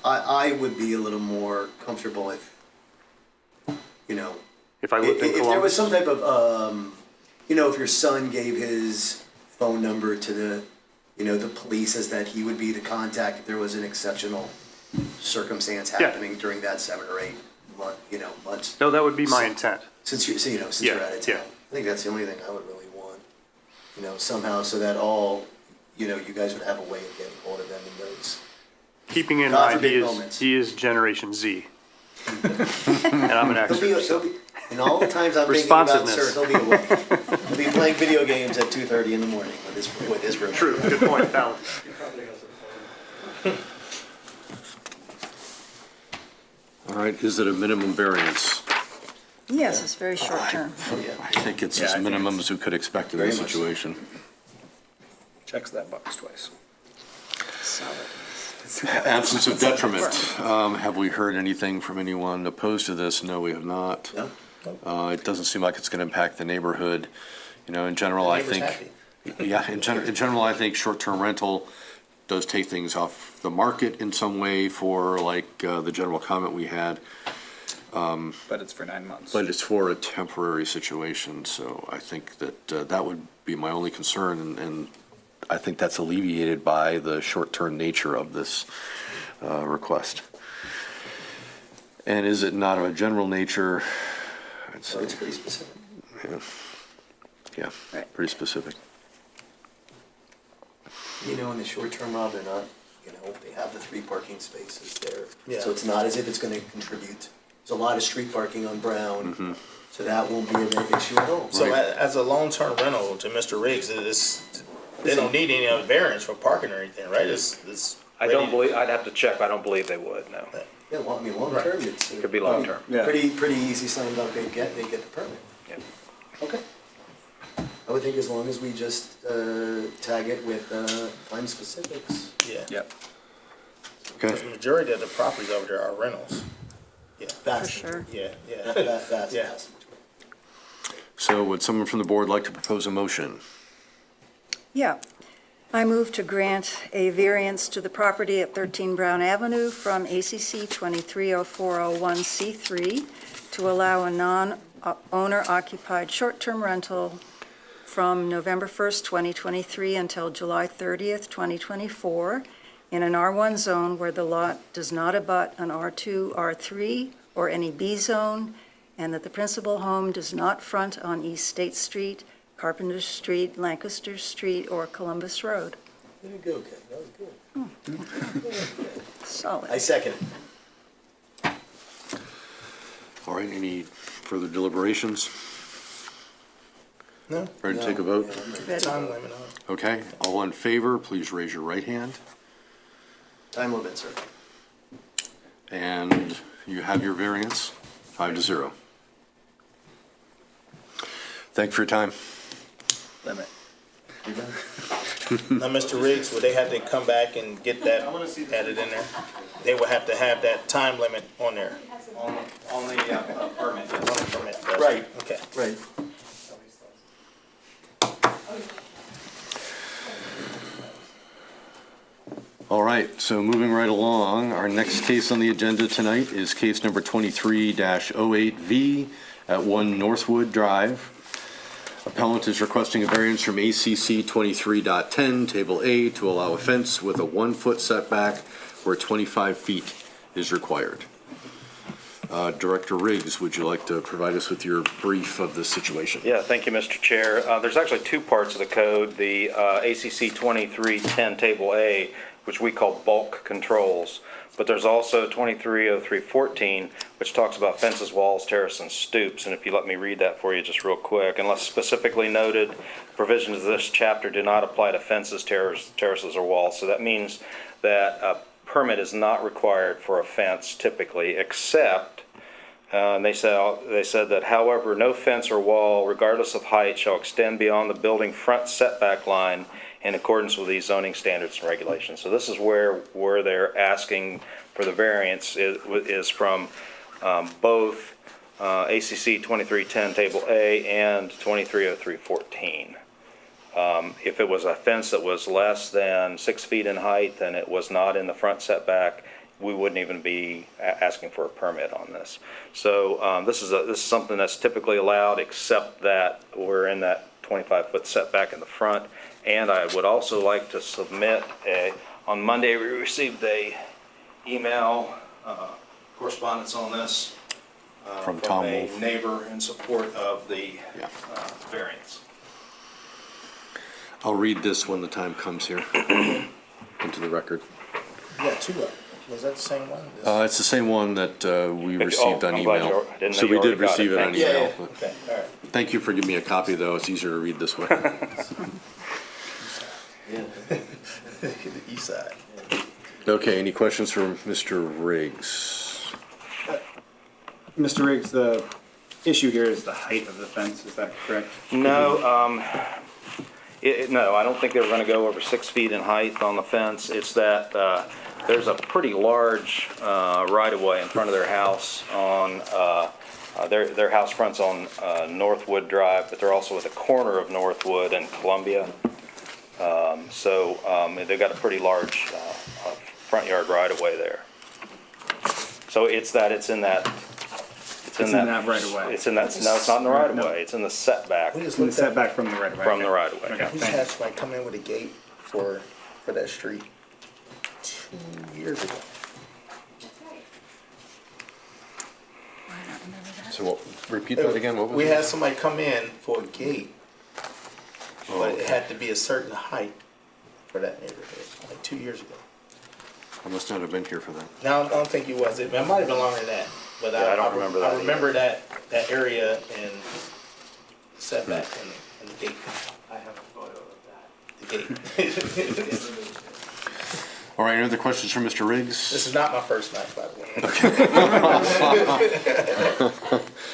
I would be a little more comfortable if, you know, If I lived in if there was Columbus, some type of, you know, if your son gave his phone number to the, you know, the police, as that he would be the contact if there was an exceptional circumstance Yeah. happening during that 7 or 8 months. no, that would be my intent. Since you, so, you know, since Yeah, you're out of yeah. town, I think that's the only thing I would really want. You know, somehow so that all, you know, you guys would have a way of getting hold of them in those. Keeping in God mind, forbid moments. he is Generation Z. And I'm an He'll be, Xer, so. in all the times I'm thinking about, Responsiveness. sir, he'll be awake. He'll be playing video games at 2:30 in the morning with his roommate. True, good point, Alan. all right, is it a minimum variance? Yes, it's very short term. Oh, yeah. I think it's Yeah, as I think minimum as we could expect in Very this much so. situation. Checks that box twice. Absence of detriment. Have we heard anything from anyone opposed to this? No, we have not. No? It doesn't seem like it's going to impact the neighborhood. You know, in general, I Neighbor's think, happy. yeah, in general, I think short-term rental does take things off the market in some way for like the general comment we had, But it's for 9 months. but it's for a temporary situation. So I think that that would be my only concern, and I think that's alleviated by the short-term nature of this request. And is it not of a general nature? I'd So say, it's pretty specific. yeah, Right. pretty specific. You know, in the short term, Rob, they're not, you know, they have the 3 parking spaces there. Yeah. So it's not as if it's gonna contribute. There's a lot of street parking on Brown, so that won't be a big issue at all. So as a long-term rental to Mr. Riggs, they don't need any other variance for parking or anything, right? It's I don't ready. believe, I'd have to check, I don't believe they would, no. Yeah, well, I mean, long term, it's. Could be long term. Yeah. Pretty easy slam dunk, they get the permit. Yeah. Okay. I would think as long as we just, tag it with, time specifics. Yeah. Yep. Okay. Because the majority of the properties over there are rentals. Yeah, Vast For sure. yeah, yeah. Vast. Yeah. So would someone from the board like to propose a motion? Yeah. I move to grant a variance to the property at 13 Brown Avenue from ACC 230401C3 to allow a non-owner occupied short-term rental from November 1st, 2023 until July 30th, 2024 in an R1 zone where the lot does not abut an R2, R3, or any B zone, and that the principal home does not front on East State Street, Carpenter Street, Lancaster Street, or Columbus Road. There you go, Ken, that was good. Solid. I second it. All right, any further deliberations? No, Ready to take a vote? Yeah, I'm ready. Ready. time limit on it. Okay, all in favor, please raise your right hand. Time limit, sir. And you have your variance, 5-0. Thank you for your time. Limit. You done? Now, Mr. Riggs, would they have to come back and get that added in there? They would have to have that time limit on there. On the permit, On the permit. Right. Okay. Right. All right, so moving right along, our next case on the agenda tonight is case number 23-08V at 1 Northwood Drive. Appellant is requesting a variance from ACC 23.10, Table A, to allow a fence with a 1-foot setback where 25 feet is required. Director Riggs, would you like to provide us with your brief of the situation? Yeah, thank you, Mr. Chair. There's actually two parts of the code, the ACC 2310 Table A, which we call bulk controls, but there's also 230314, which talks about fences, walls, terraces, and stoops. And if you let me read that for you just real quick. Unless specifically noted, provisions of this chapter do not apply to fences, terraces, or walls. So that means that a permit is not required for a fence typically, except and they said that, however, no fence or wall, regardless of height, shall extend beyond the building front setback line in accordance with these zoning standards and regulations. So this is where they're asking for the variance is from both ACC 2310 Table A and 230314. If it was a fence that was less than 6 feet in height and it was not in the front setback, we wouldn't even be asking for a permit on this. So this is something that's typically allowed, except that we're in that 25-foot setback in the front. And I would also like to submit on Monday we received a email correspondence on this From Tom a Wolf. neighbor in support of the Yeah. variance. I'll read this when the time comes here into the record. You got two of them. Was that the same one? It's the same one that we received on I'm glad email. I didn't know So you we did already got receive it. it on Thank you. email. Okay, all right. Thank you for giving me a copy, though. It's easier to read this way. The east side. Okay, any questions for Mr. Riggs? Mr. Riggs, the issue here is the height of the fence, is that correct? No, no, I don't think they were going to go over 6 feet in height on the fence. It's that there's a pretty large right-of-way in front of their house on, their house fronts on Northwood Drive, but they're also at the corner of Northwood and Columbia. So they've got a pretty large front yard right-of-way there. So it's in that. It's in that right-of-way. It's in that, no, it's not in the right-of-way. It's in the setback We just From the looked at, setback from the right-of-way. from the okay. right-of-way. Okay, we just thanks. had somebody come in with a gate for that street 2 years ago. So repeat that again, what was We it? had somebody come in for a gate, but it had to be a certain height for that neighborhood, like 2 years ago. I must not have been here for that. Now, I don't think you was, it might have been longer than that, but Yeah, I don't remember that I remember that area and setback and the gate. I have a photo of that. The gate. All right, any other questions for Mr. Riggs? This is not my first night, by the way.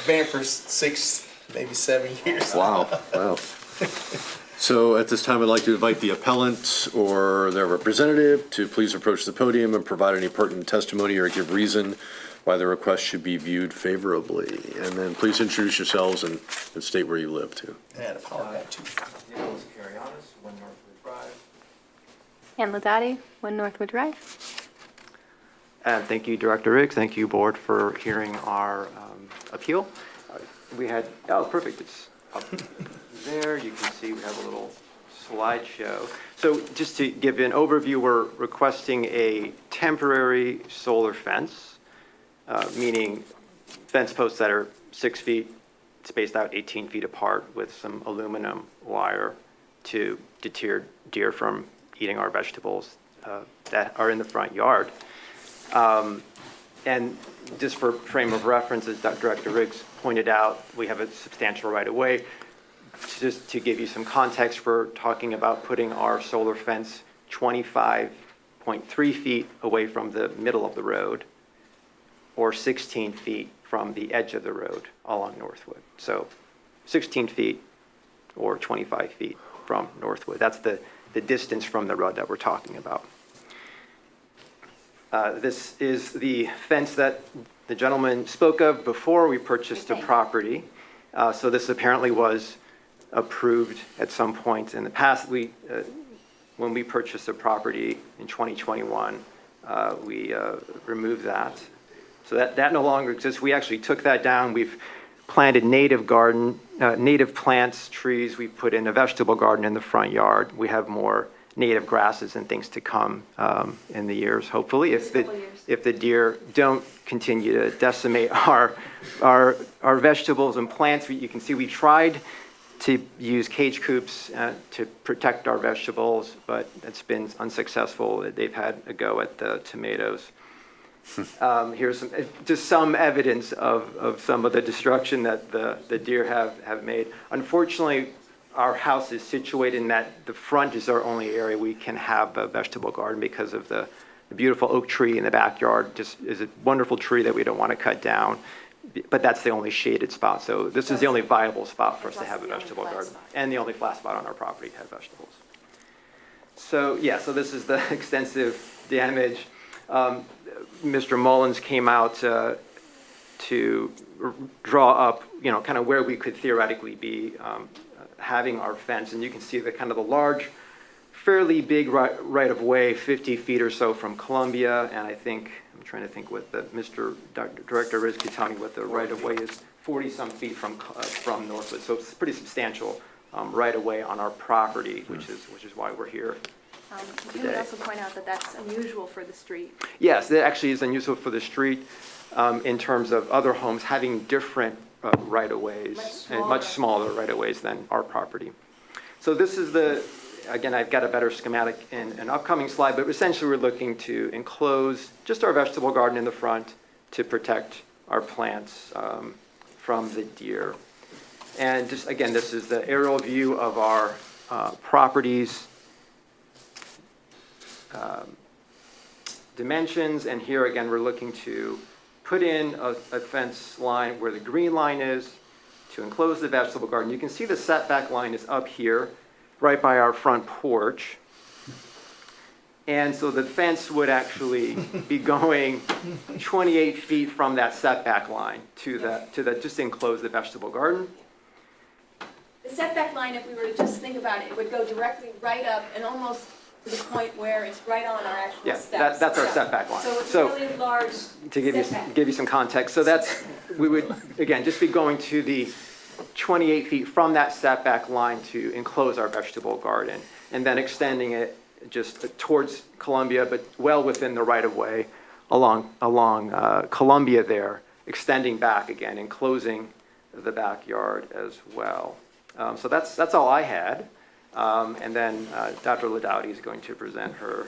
Been for 6, maybe 7 years. Wow, wow. So at this time, I'd like to invite the appellant or their representative to please approach the podium and provide any pertinent testimony or give reason why the request should be viewed favorably. And then please introduce yourselves and state where you live too. And I had a power back too. Nicholas Carrianis, 1 Northwood Drive. Ann Ladati, 1 Northwood Drive. And thank you, Director Riggs. Thank you, Board, for hearing our appeal. We had, oh, perfect. It's up there. You can see we have a little slideshow. So just to give an overview, we're requesting a temporary solar fence, meaning fence posts that are 6 feet, spaced out 18 feet apart with some aluminum wire to deter deer from eating our vegetables that are in the front yard. And just for frame of reference, as Director Riggs pointed out, we have a substantial right-of-way. Just to give you some context, we're talking about putting our solar fence 25.3 feet away from the middle of the road, or 16 feet from the edge of the road along Northwood. So 16 feet or 25 feet from Northwood. That's the the distance from the road that we're talking about. This is the fence that the gentleman spoke of before we purchased the property. So this apparently was approved at some point in the past. When we purchased the property in 2021, we removed that. So that no longer exists. We actually took that down. We've planted native plants, trees. We've put in a vegetable garden in the front yard. We have more native grasses and things to come in the years, hopefully, if the deer don't continue to decimate our vegetables and plants. You can see we tried to use cage coops to protect our vegetables, but it's been unsuccessful. They've had a go at the tomatoes. Here's just some evidence of some of the destruction that the deer have made. Unfortunately, our house is situated in that the front is our only area we can have a vegetable garden because of the beautiful oak tree in the backyard. Just is a wonderful tree that we don't want to cut down, but that's the only shaded spot. So this is the only viable spot for us to have a vegetable garden, and the only flat spot on our property to have vegetables. So yeah, so this is the extensive damage. Mr. Mullins came out to draw up, kind of where we could theoretically be having our fence, and you can see the kind of the large, fairly big right of way, 50 feet or so from Columbia, and I think I'm trying to think what Director Riz could tell me what the right of way is, 40-some feet from Northwood, so it's pretty substantial right of way on our property, which is why we're here. You would also point out that that's unusual for the street. Yes, that actually is unusual for the street in terms of other homes having different right-of-ways and much smaller right-of-ways than our property. So this is again, I've got a better schematic in an upcoming slide, but essentially we're looking to enclose just our vegetable garden in the front to protect our plants from the deer. And just again, this is the aerial view of our properties. Dimensions, and here again we're looking to put in a fence line where the green line is to enclose the vegetable garden. You can see the setback line is up here right by our front porch, and so the fence would actually be going 28 feet from that setback line to just enclose the vegetable garden. The setback line, if we were to just think about it, would go directly right up and almost to the point where it's right on our actual steps. That's our setback line. So it's a really large to give you some context, so we would again just be going to the 28 feet from that setback line to enclose our vegetable garden, and then extending it just towards Columbia, but well within the right of way along Columbia there, extending back again, enclosing the backyard as well. So that's all I had. And then Dr. Ladoudy is going to present her.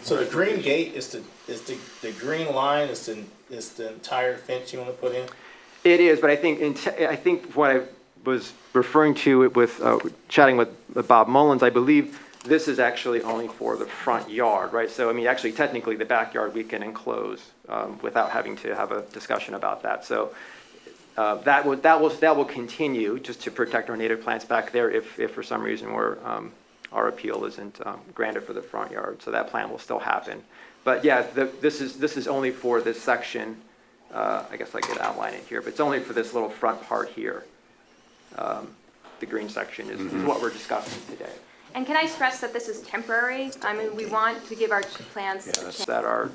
So the green gate is the green line is the entire fence you want to put in? It is, but I think what I was referring to with chatting with Bob Mullins, I believe this is actually only for the front yard, right? So I mean, actually, technically, the backyard we can enclose without having to have a discussion about that. So. That will continue just to protect our native plants back there if for some reason our appeal isn't granted for the front yard. So that plan will still happen. But yeah, this is only for this section. I guess I could outline it here, but it's only for this little front part here. The green section is what we're discussing today. And can I stress that this is temporary? I mean, we want to give our plants a chance. That are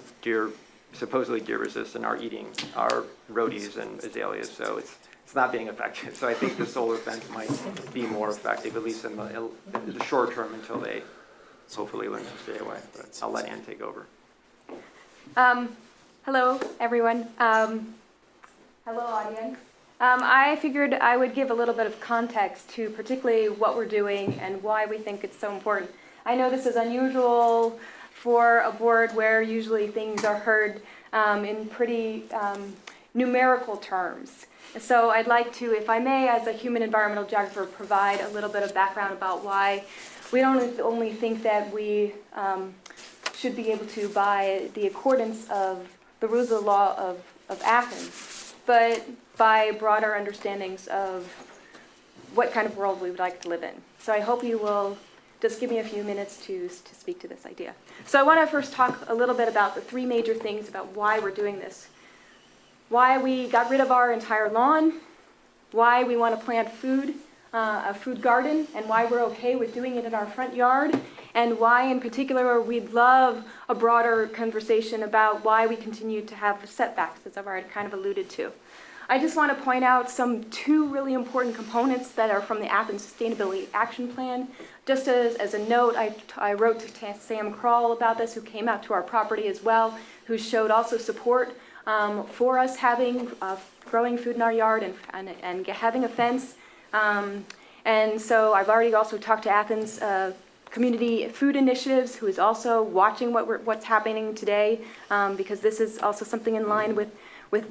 supposedly deer resistant are eating our rhodies and azaleas, so it's not being effective. So I think the solar fence might be more effective, at least in the short term, until they hopefully learn to stay away. But I'll let Ann take over. Hello, everyone. Hello, audience. I figured I would give a little bit of context to particularly what we're doing and why we think it's so important. I know this is unusual for a board where usually things are heard in pretty numerical terms. So I'd like to, if I may, as a human environmental geographer, provide a little bit of background about why we don't only think that we should be able to, by the accordance of the rules of the law of Athens, but by broader understandings of what kind of world we would like to live in. So I hope you will just give me a few minutes to speak to this idea. So I want to first talk a little bit about the three major things about why we're doing this. Why we got rid of our entire lawn, why we want to plant a food garden, and why we're okay with doing it in our front yard, and why in particular we'd love a broader conversation about why we continue to have setbacks, as I've already kind of alluded to. I just want to point out two really important components that are from the Athens Sustainability Action Plan. Just as a note, I wrote to Sam Kroll about this, who came out to our property as well, who showed also support for us having growing food in our yard and having a fence. And so I've already also talked to Athens Community Food Initiatives, who is also watching what's happening today, because this is also something in line with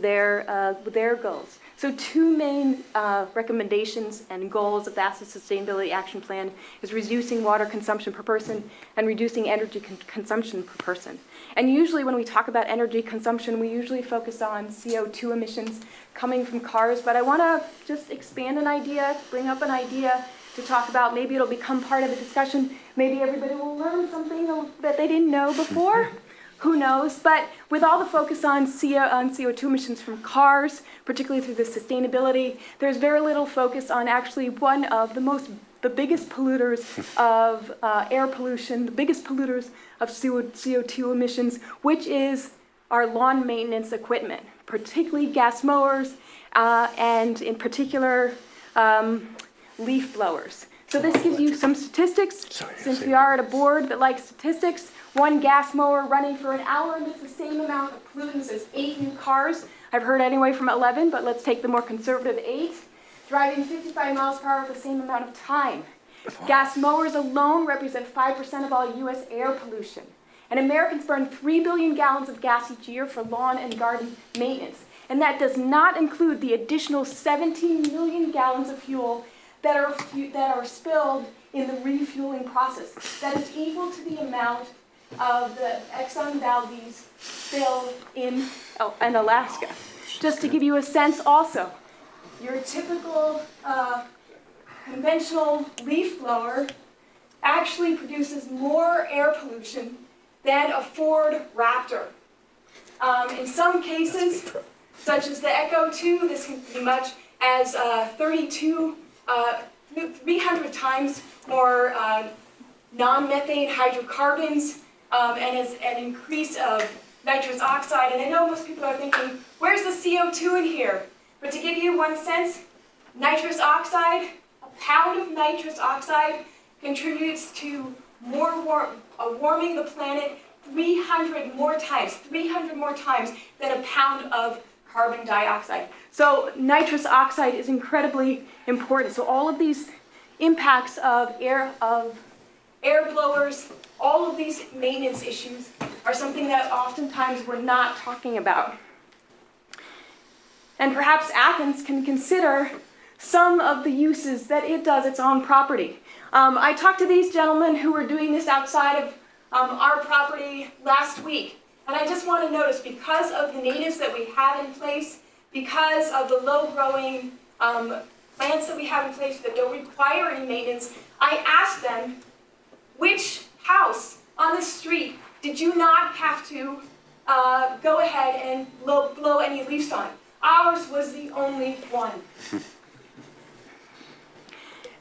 their goals. So two main recommendations and goals of the Athens Sustainability Action Plan is reducing water consumption per person and reducing energy consumption per person. And usually when we talk about energy consumption, we usually focus on CO2 emissions coming from cars, but I want to just expand an idea, bring up an idea to talk about. Maybe it'll become part of the discussion. Maybe everybody will learn something that they didn't know before. Who knows? But with all the focus on CO2 emissions from cars, particularly through the sustainability, there's very little focus on actually one of the biggest polluters of air pollution, the biggest polluters of CO2 emissions, which is our lawn maintenance equipment, particularly gas mowers, and in particular, leaf blowers. So this gives you some statistics, since we are at a board that likes statistics. One gas mower running for an hour emits the same amount of pollutants as 8 new cars. I've heard anyway from 11, but let's take the more conservative 8. Driving 55 miles per hour for the same amount of time. Gas mowers alone represent 5% of all U.S. air pollution. And Americans burn 3 billion gallons of gas each year for lawn and garden maintenance. And that does not include the additional 17 million gallons of fuel that are spilled in the refueling process. That is equal to the amount of the Exxon Valdez spill in Alaska. Just to give you a sense also, your typical conventional leaf blower actually produces more air pollution than a Ford Raptor. In some cases, such as the Echo 2, this can be much as 300 times more non-methane hydrocarbons, and as an increase of nitrous oxide. And I know most people are thinking, where's the CO2 in here? But to give you one sense, nitrous oxide, a pound of nitrous oxide contributes to warming the planet 300 more times than a pound of carbon dioxide. So nitrous oxide is incredibly important. So all of these impacts of air blowers, all of these maintenance issues are something that oftentimes we're not talking about. And perhaps Athens can consider some of the uses that it does its own property. I talked to these gentlemen who were doing this outside of our property last week. And I just want to notice, because of the natives that we have in place, because of the low-growing plants that we have in place that don't require any maintenance, I asked them, which house on the street did you not have to go ahead and blow any leaves on? Ours was the only one.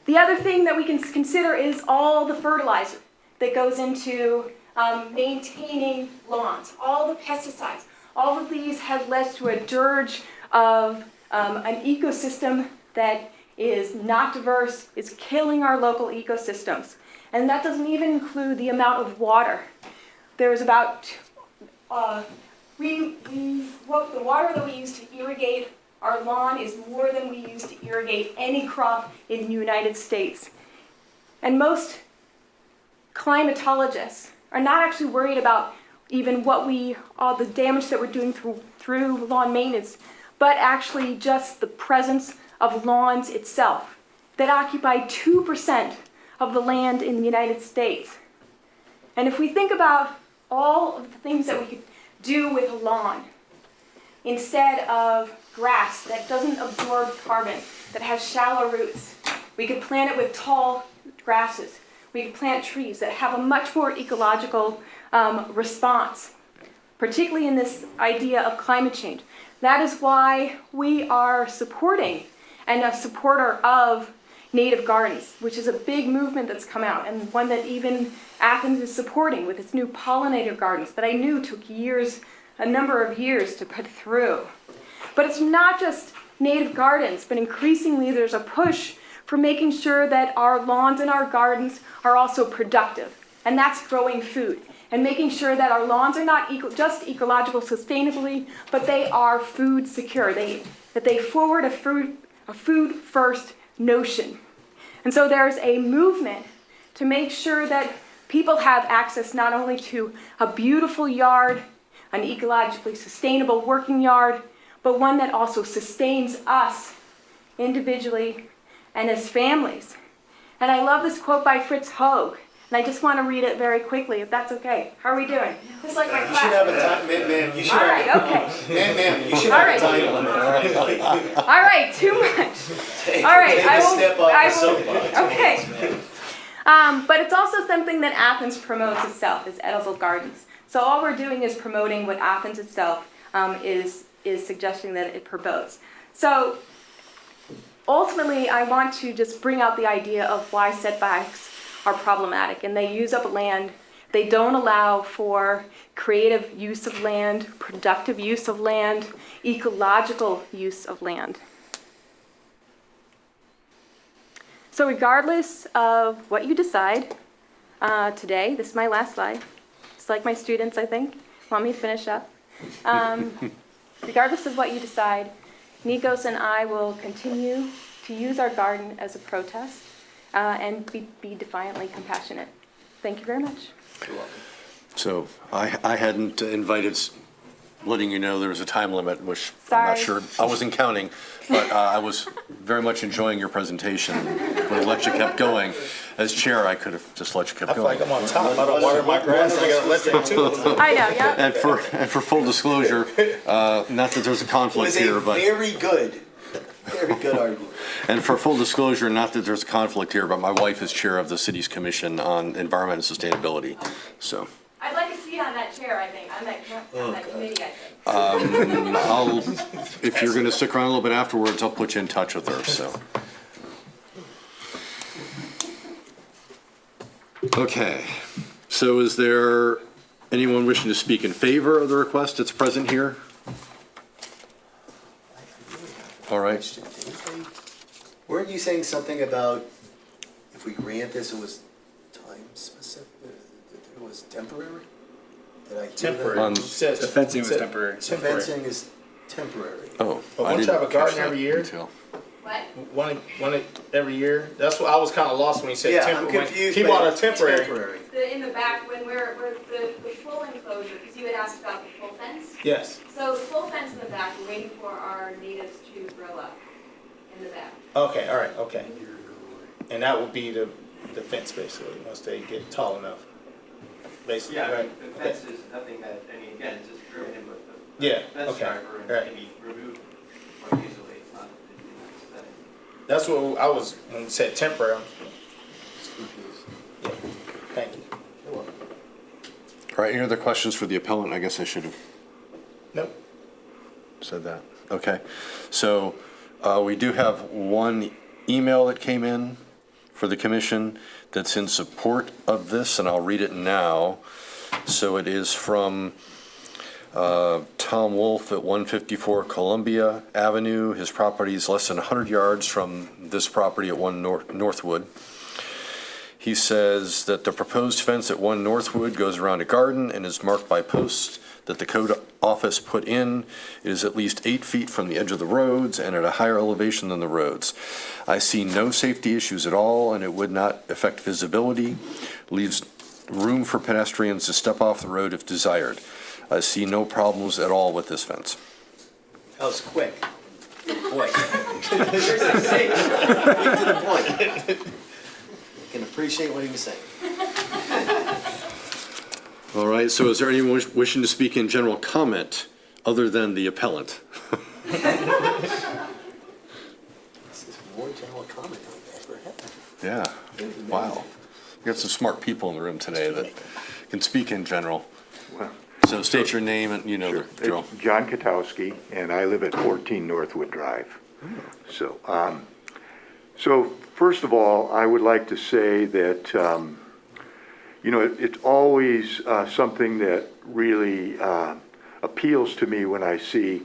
The other thing that we can consider is all the fertilizer that goes into maintaining lawns, all the pesticides. All of these have led to a dirge of an ecosystem that is not diverse, is killing our local ecosystems. And that doesn't even include the amount of water. There's about, the water that we use to irrigate our lawn is more than we use to irrigate any crop in the United States. And most climatologists are not actually worried about even all the damage that we're doing through lawn maintenance, but actually just the presence of lawns itself that occupy 2% of the land in the United States. And if we think about all of the things that we could do with a lawn, instead of grass that doesn't absorb carbon, that has shallow roots, we could plant it with tall grasses. we plant trees that have a much more ecological response, particularly in this idea of climate change. That is why we are supporting and a supporter of native gardens, which is a big movement that's come out, and one that even Athens is supporting with its new pollinator gardens that I knew took years, a number of years to put through. But it's not just native gardens, but increasingly there's a push for making sure that our lawns and our gardens are also productive, and that's growing food, and making sure that our lawns are not just ecological sustainably, but they are food secure, that they forward a food first notion. And so there's a movement to make sure that people have access not only to a beautiful yard, an ecologically sustainable working yard, but one that also sustains us individually and as families. And I love this quote by Fritz Hoag, and I just want to read it very quickly, if that's okay. How are we doing? It's like my class. You should have a time, ma'am, you should All right, have. okay. Ma'am, you should All have right. a time limit. All right, too much. All right, Take a step off the soapbox. Okay. But it's also something that Athens promotes itself, is edible gardens. So all we're doing is promoting what Athens itself is suggesting that it promotes. So ultimately, I want to just bring out the idea of why setbacks are problematic, and they use up land. They don't allow for creative use of land, productive use of land, ecological use of land. So regardless of what you decide today, this is my last slide. It's like my students, I think, want me to finish up. Regardless of what you decide, Nikos and I will continue to use our garden as a protest and be defiantly compassionate. Thank you very much. You're welcome. So I hadn't invited, letting you know there was a time limit, which I'm not Sorry. sure, I wasn't counting, but I was very much enjoying your presentation. When the lecture kept going, as chair, I could have just let you keep I feel going. like I'm on top. I don't water my grass. I got electric too. I know, yeah. And for full disclosure, not that there's a It conflict was here, a but, very good argument. and for full disclosure, not that there's a conflict here, but my wife is chair of the city's commission on environment and sustainability, so. I'd like a seat on that chair, I think, on that committee, I think. If you're gonna stick around a little bit afterwards, I'll put you in touch with her, so. Okay, so is there anyone wishing to speak in favor of the request that's present here? All right, Weren't you saying something about if we grant this, it was time specific, it was temporary? Did I hear that? Temporary. On- The fencing was temporary. The fencing is temporary. oh. But I won't you didn't have a garden catch that every year? detail. What? One every year? That's what I was kind of lost when he said Yeah, I'm temporary. confused. He by bought a temporary. In the back, when we're the full enclosure, because you had asked about the full fence. Yes. So the full fence in the back, we're waiting for our natives to grow up in the back. Okay, all right, okay. And that would be the fence basically, once they get tall enough. Basically, right? The fence is nothing that, I mean, again, it's just driven in with the Yeah, fence okay, striper and right. can be removed quite easily. It's not, it's that. That's what I was, when you said temporary, I'm confused. Yeah, thank you. All right, any other questions for the appellant? I guess I should have Nope. said that. Okay, so we do have one email that came in for the commission that's in support of this, and I'll read it now. So it is from Tom Wolf at 154 Columbia Avenue. His property is less than 100 yards from this property at 1 Northwood. He says that the proposed fence at 1 Northwood goes around a garden and is marked by posts that the code office put in. It is at least 8 feet from the edge of the roads and at a higher elevation than the roads. I see no safety issues at all, and it would not affect visibility. Leaves room for pedestrians to step off the road if desired. I see no problems at all with this fence. That was quick. Boy. Quick to the point. Can appreciate what he was saying. All right, so is there anyone wishing to speak in general comment other than the appellant? This is more general comment than I've ever had. Yeah, wow. We got some smart people in the room today that can speak in general. So state your name and you know the drill. It's John Katowski, and I live at 14 Northwood Drive. So, so first of all, I would like to say that, you know, it's always something that really appeals to me when I see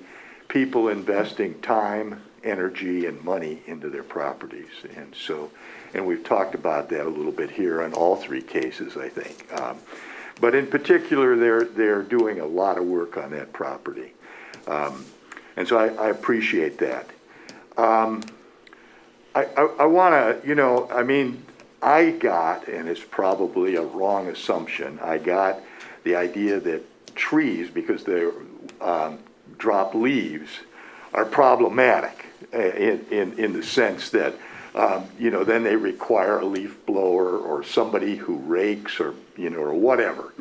people investing time, energy, and money into their properties. And so, and we've talked about that a little bit here on all three cases, I think. But in particular, they're doing a lot of work on that property. And so I appreciate that. I want to, you know, I mean, I got, and it's probably a wrong assumption, I got the idea that trees, because they drop leaves, are problematic in the sense that, you know, then they require a leaf blower or somebody who rakes or, you know, or whatever.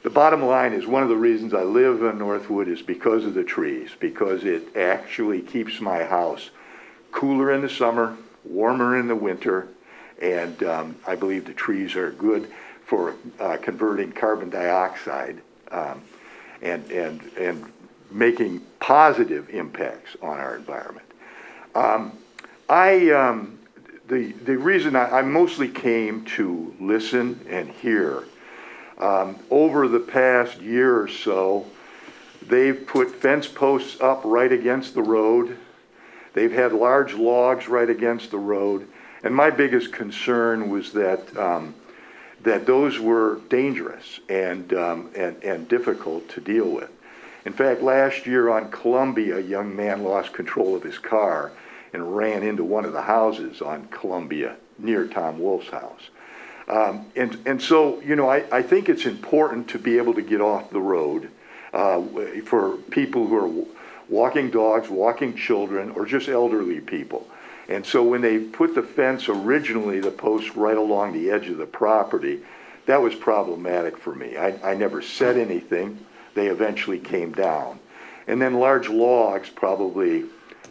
The bottom line is one of the reasons I live in Northwood is because of the trees, because it actually keeps my house cooler in the summer, warmer in the winter, and I believe the trees are good for converting carbon dioxide and making positive impacts on our environment. The reason I mostly came to listen and hear, over the past year or so, they've put fence posts up right against the road. They've had large logs right against the road. And my biggest concern was that that those were dangerous and difficult to deal with. In fact, last year on Columbia, a young man lost control of his car and ran into one of the houses on Columbia near Tom Wolf's house. And so, you know, I think it's important to be able to get off the road for people who are walking dogs, walking children, or just elderly people. And so when they put the fence originally, the post right along the edge of the property, that was problematic for me. I never said anything. They eventually came down. And then large logs, probably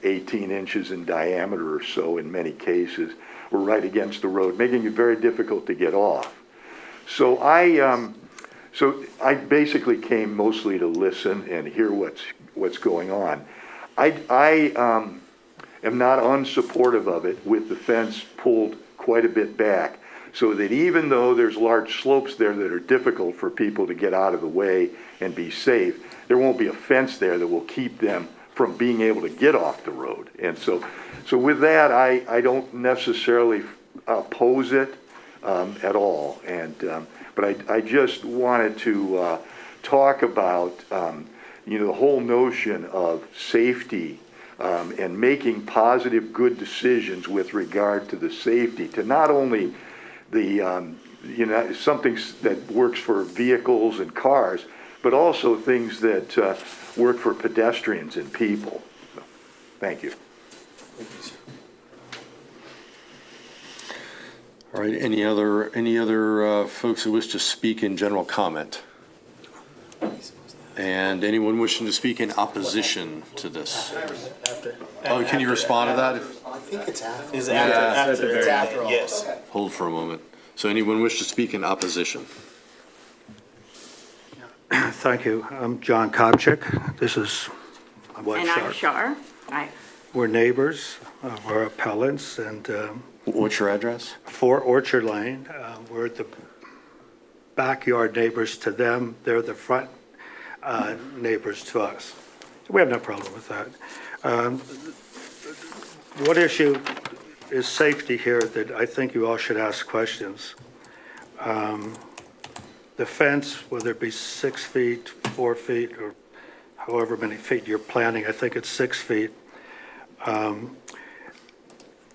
18 inches in diameter or so in many cases, were right against the road, making it very difficult to get off. So I basically came mostly to listen and hear what's going on. I am not unsupportive of it, with the fence pulled quite a bit back, so that even though there's large slopes there that are difficult for people to get out of the way and be safe, there won't be a fence there that will keep them from being able to get off the road. And so with that, I don't necessarily oppose it at all. And but I just wanted to talk about you know, the whole notion of safety and making positive, good decisions with regard to the safety, to not only the you know, something that works for vehicles and cars, but also things that work for pedestrians and people. So, thank you. All right, any other folks who wish to speak in general comment? And anyone wishing to speak in opposition to this? Oh, can you respond to that? I think it's after. Is after, It's after all. yes. Okay. Hold for a moment. So anyone wish to speak in opposition? Thank you. I'm John Kopchik. This is my wife, And I'm Shar. Shar. We're neighbors, we're appellants, and What's your address? 4 Orchard Lane. We're the backyard neighbors to them. They're the front neighbors to us. So we have no problem with that. One issue is safety here that I think you all should ask questions. The fence, whether it be 6 feet, 4 feet, or however many feet you're planning, I think it's 6 feet.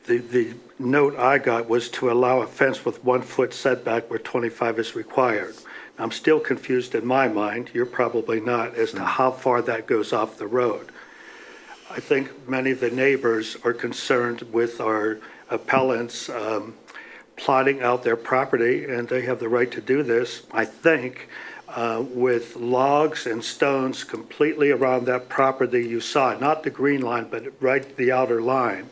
The note I got was to allow a fence with 1 foot setback where 25 is required. I'm still confused in my mind, you're probably not, as to how far that goes off the road. I think many of the neighbors are concerned with our appellants plotting out their property, and they have the right to do this, I think, with logs and stones completely around that property you saw, not the green line, but right the outer line.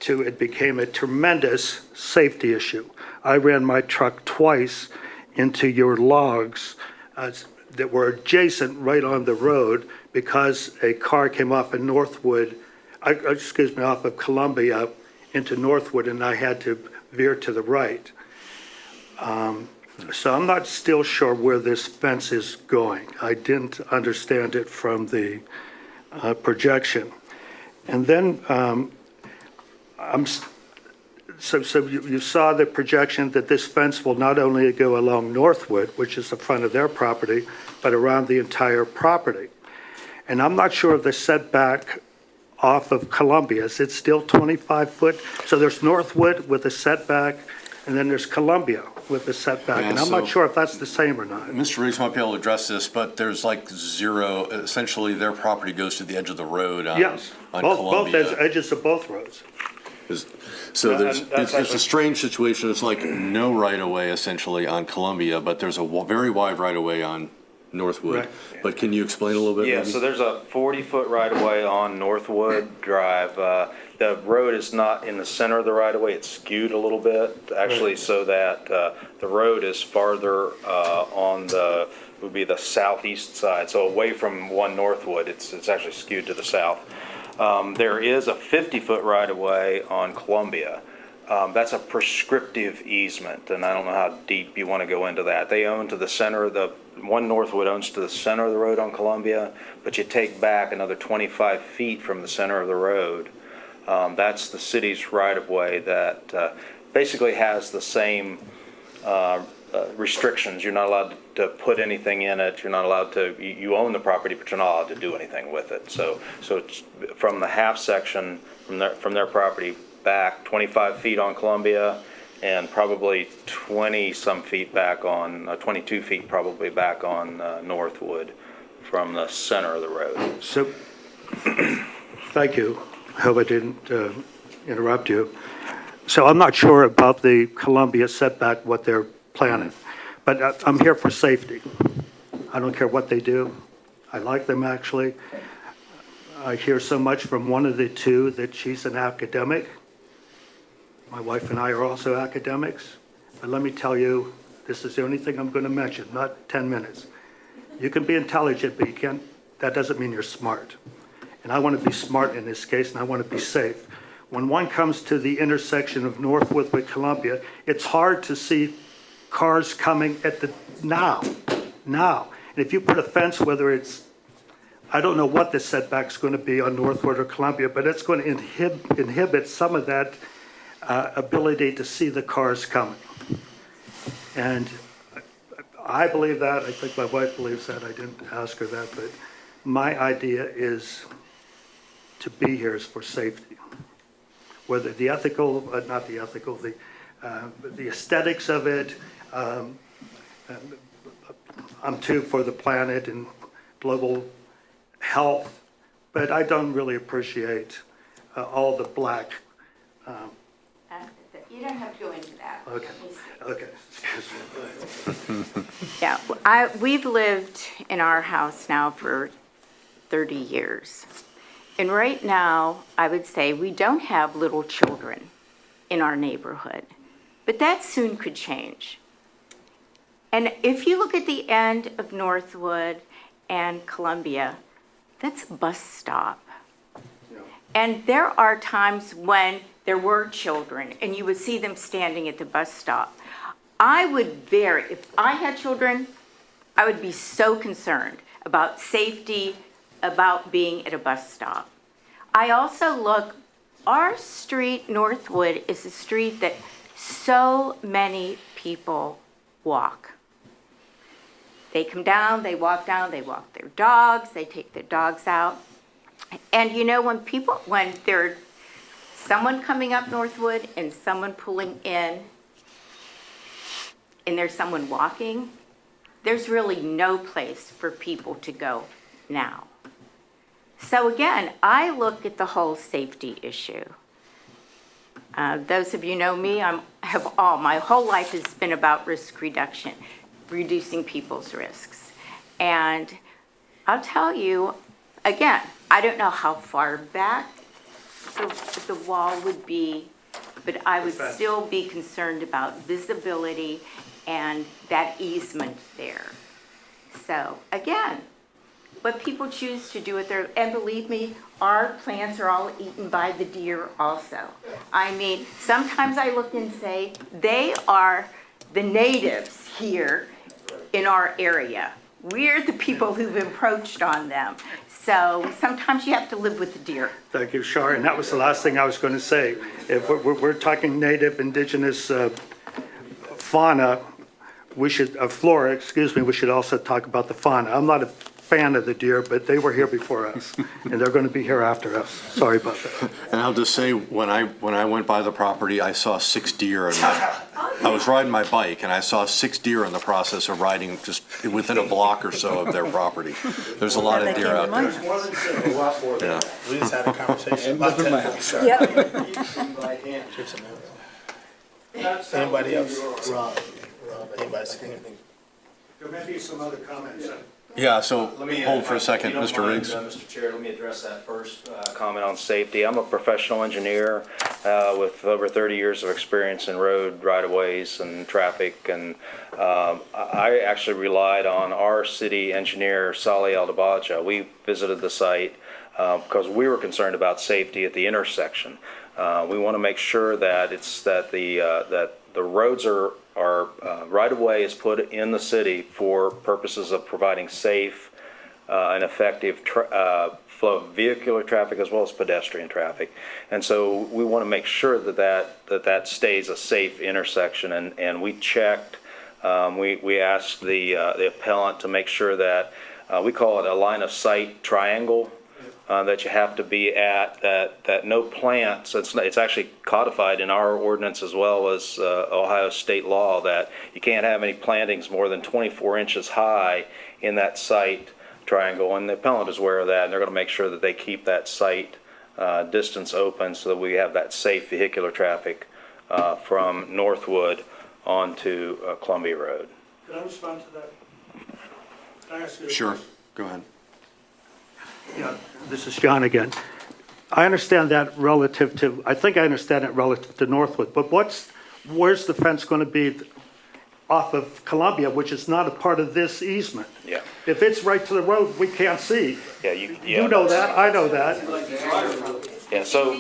It became a tremendous safety issue. I ran my truck twice into your logs that were adjacent right on the road because a car came off of Northwood, off of Columbia into Northwood, and I had to veer to the right. So I'm not still sure where this fence is going. I didn't understand it from the projection. And then you saw the projection that this fence will not only go along Northwood, which is the front of their property, but around the entire property. And I'm not sure of the setback off of Columbia. Is it still 25 foot? So there's Northwood with a setback, and then there's Columbia with a setback. Yeah, And I'm not sure if that's the same or not. Mr. Riggs might be able to address this, but there's like zero, essentially their property goes to the edge of the road on Yes, both Columbia. edges of both roads. So That's it's a actually- strange situation. It's like no right-of-way essentially on Columbia, but there's a very wide right-of-way on Northwood. Right. But can you explain a little bit? Yeah, maybe? so there's a 40-foot right-of-way on Northwood Drive. The road is not in the center of the right-of-way, it's skewed a little bit, actually, so that the road is farther would be the southeast side, so away from 1 Northwood, it's actually skewed to the south. There is a 50-foot right-of-way on Columbia. That's a prescriptive easement, and I don't know how deep you want to go into that. They own to the center of 1 Northwood owns to the center of the road on Columbia, but you take back another 25 feet from the center of the road. That's the city's right-of-way that basically has the same restrictions. You're not allowed to put anything in it. You're not allowed to, you own the property, but you're not allowed to do anything with it. So it's from the half section from their property back 25 feet on Columbia and probably 20-some feet back on, 22 feet probably back on Northwood from the center of the road. So, thank you. I hope I didn't interrupt you. So I'm not sure about the Columbia setback, what they're planning, but I'm here for safety. I don't care what they do. I like them, actually. I hear so much from one of the two that she's an academic. My wife and I are also academics. But let me tell you, this is the only thing I'm going to mention, not 10 minutes. You can be intelligent, but that doesn't mean you're smart. And I want to be smart in this case, and I want to be safe. When one comes to the intersection of Northwood with Columbia, it's hard to see cars coming at now. And if you put a fence, whether it's, I don't know what the setback's going to be on Northwood or Columbia, but it's going to inhibit some of that ability to see the cars coming. And I believe that. I think my wife believes that. I didn't ask her that, but my idea is to be here is for safety. Whether the ethical, not the ethical, the aesthetics of it. I'm too for the planet and global health, but I don't really appreciate all the black. You don't have to go into that. Okay, excuse me. Yeah, we've lived in our house now for 30 years. And right now, I would say we don't have little children in our neighborhood, but that soon could change. And if you look at the end of Northwood and Columbia, that's a bus stop. And there are times when there were children and you would see them standing at the bus stop. If I had children, I would be so concerned about safety, about being at a bus stop. I also our street, Northwood, is a street that so many people walk. They come down, they walk their dogs, they take their dogs out. And you know, when there's someone coming up Northwood and someone pulling in, and there's someone walking, there's really no place for people to go now. So again, I look at the whole safety issue. Those of you know me, my whole life has been about risk reduction, reducing people's risks. And I'll tell you, again, I don't know how far back the wall would be but I would still be concerned about visibility and that easement there. So, again, what people choose to do with their, and believe me, our plants are all eaten by the deer also. I mean, sometimes I look and say, they are the natives here in our area. We're the people who've encroached on them. So sometimes you have to live with the deer. Thank you, Shar, and that was the last thing I was going to say. If we're talking native, indigenous fauna, flora, excuse me, we should also talk about the fauna. I'm not a fan of the deer, but they were here before us, and they're going to be here after us. Sorry about that. And I'll just say, when I went by the property, I saw 6 deer. I was riding my bike, and I saw 6 deer in the process of riding just within a block or so of their property. There's a lot of deer out there. Yeah. We just had a conversation about that. Anybody else? Rob. Anybody see anything? There may be some other comments. Yeah, so hold for a second, Mr. Riggs. Mr. Chair, let me address that first. Comment on safety. I'm a professional engineer with over 30 years of experience in road right-of-ways and traffic, and I actually relied on our city engineer, Sally Aldabaja. We visited the site because we were concerned about safety at the intersection. We want to make sure that the roads are right-of-way is put in the city for purposes of providing safe and effective flow of vehicular traffic as well as pedestrian traffic. And so we want to make sure that stays a safe intersection. And we checked, we asked the appellant to make sure that, we call it a line of sight triangle, that you have to be at, that no plants, it's actually codified in our ordinance as well as Ohio state law, that you can't have any plantings more than 24 inches high in that site triangle, and the appellant is aware of that, and they're going to make sure that they keep that site distance open so that we have that safe vehicular traffic from Northwood onto Columbia Road. Can I respond to that? Can I ask you a Sure, question? go ahead. Yeah, this is John again. I understand that relative to, I think I understand it relative to Northwood, but where's the fence going to be off of Columbia, which is not a part of this easement? Yeah. If it's right to the road, we can't see. Yeah, You know that, I know that. Yeah, so,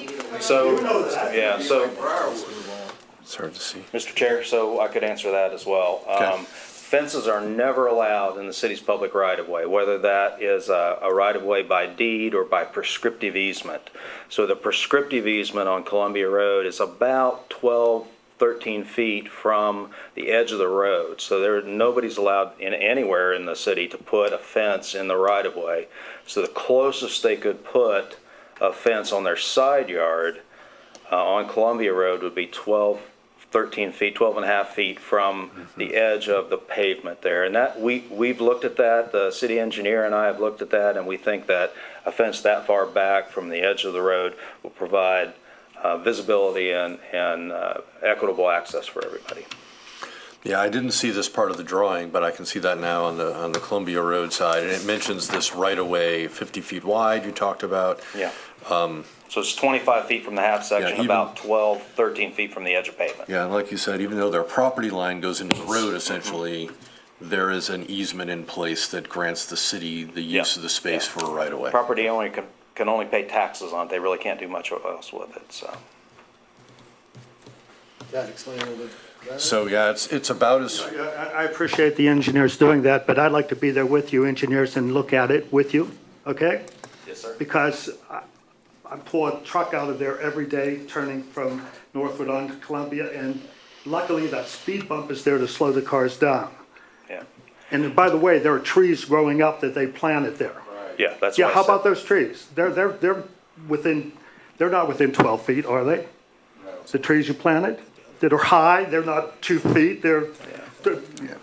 It's hard to see. Mr. Chair, so I could answer that as well. Okay. Fences are never allowed in the city's public right-of-way, whether that is a right-of-way by deed or by prescriptive easement. So the prescriptive easement on Columbia Road is about 12, 13 feet from the edge of the road. So nobody's allowed anywhere in the city to put a fence in the right-of-way. So the closest they could put a fence on their side yard on Columbia Road would be 13 feet, 12 and a half feet from the edge of the pavement there. And that we've looked at that, the city engineer and I have looked at that, and we think that a fence that far back from the edge of the road will provide visibility and equitable access for everybody. Yeah, I didn't see this part of the drawing, but I can see that now on the Columbia Road side. And it mentions this right-of-way 50 feet wide you talked about. Yeah. So it's 25 feet from the half section, about 12, 13 feet from the edge of pavement. Yeah, and like you said, even though their property line goes into the road, essentially, there is an easement in place that grants the city the use of the space for a right-of-way. Property owner can only pay taxes on it. They really can't do much else with it, so. That explain a little bit better? So, yeah, it's about as, I appreciate the engineers doing that, but I'd like to be there with you, engineers, and look at it with you, okay? Yes, sir. Because I pull a truck out of there every day, turning from Northwood onto Columbia, and luckily that speed bump is there to slow the cars down. Yeah. And by the way, there are trees growing up that they planted there. Yeah, that's Yeah, what I how said. about those trees? They're not within 12 feet, are they? The trees you planted that are high, they're not 2 feet, they're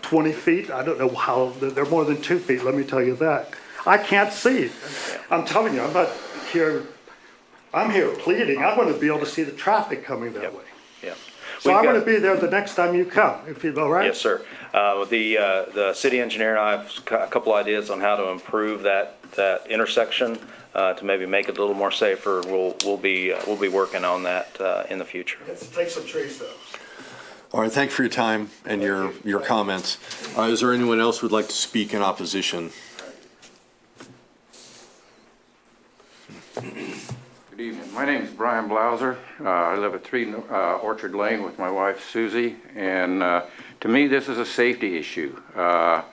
20 feet. I don't know how, they're more than 2 feet, let me tell you that. I can't see. I'm telling you, I'm here pleading. I want to be able to see the traffic coming that way. Yeah. So We've I'm got- going to be there the next time you come, if you're all right? Yes, sir. The city engineer and I have a couple ideas on how to improve that intersection, to maybe make it a little more safer. We'll be working on that, in the future. Let's take some trees, though. All right, thank you for your time and your comments. Is there anyone else who'd like to speak in opposition? Good evening. My name is Brian Blauser. I live at 3 Orchard Lane with my wife Susie, and to me this is a safety issue. Other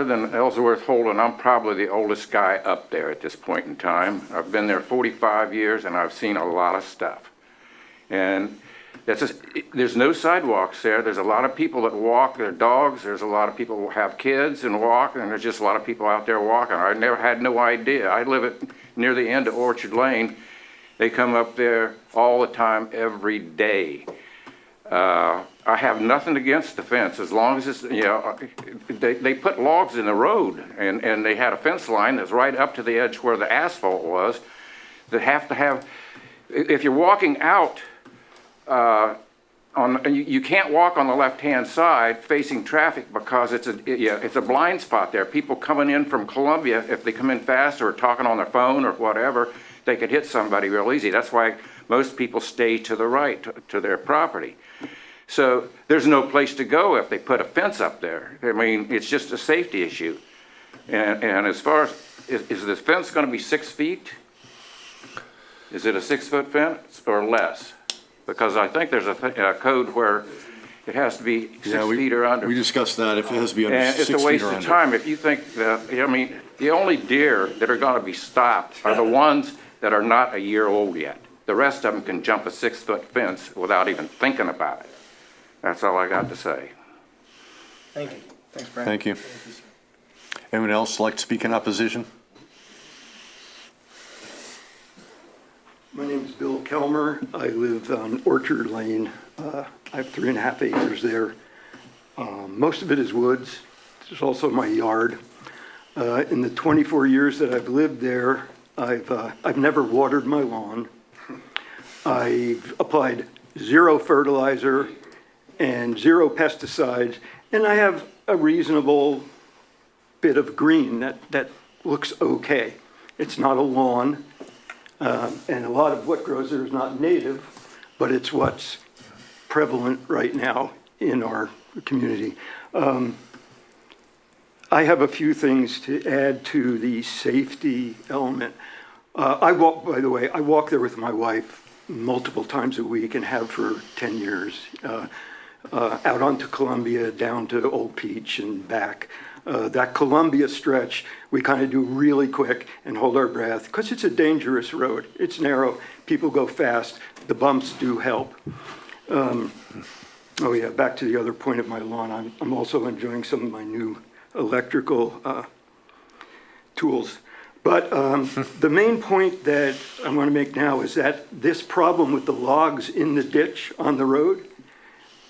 than Ellsworth Holden, I'm probably the oldest guy up there at this point in time. I've been there 45 years and I've seen a lot of stuff. And there's no sidewalks there. There's a lot of people that walk their dogs. There's a lot of people who have kids and walk, and there's just a lot of people out there walking. I never had no idea. I live near the end of Orchard Lane. They come up there all the time, every day. I have nothing against the fence as long as it's, they put logs in the road, and they had a fence line that's right up to the edge where the asphalt was. That have to have, if you're walking out, you can't walk on the left-hand side facing traffic because it's a blind spot there. People coming in from Columbia, if they come in fast or talking on their phone or whatever, they could hit somebody real easy. That's why most people stay to the right to their property. So there's no place to go if they put a fence up there. I mean, it's just a safety issue. And as far as, is this fence going to be 6 feet? Is it a 6-foot fence or less? Because I think there's a code where it has to be 6 feet or under. We discussed that, if it has to be under And 6 feet or it's under. a waste of time if you think that, I mean, the only deer that are going to be stopped are the ones that are not a year old yet. The rest of them can jump a 6-foot fence without even thinking about it. That's all I got to say. Thank you. Thanks, Brad. Thank you. Anyone else like to speak in opposition? My name is Bill Kelmer. I live on Orchard Lane. I have 3.5 acres there. Most of it is woods. It's also my yard. In the 24 years that I've lived there, I've never watered my lawn. I've applied 0 fertilizer and 0 pesticides, and I have a reasonable bit of green that looks okay. It's not a lawn. And a lot of what grows there is not native, but it's what's prevalent right now in our community. I have a few things to add to the safety element. By the way, I walk there with my wife multiple times a week and have for 10 years, out onto Columbia, down to Old Peach and back. That Columbia stretch, we kind of do really quick and hold our breath because it's a dangerous road. It's narrow. People go fast. The bumps do help. Oh yeah, back to the other point of my lawn. I'm also enjoying some of my new electrical tools. But the main point that I want to make now is that this problem with the logs in the ditch on the road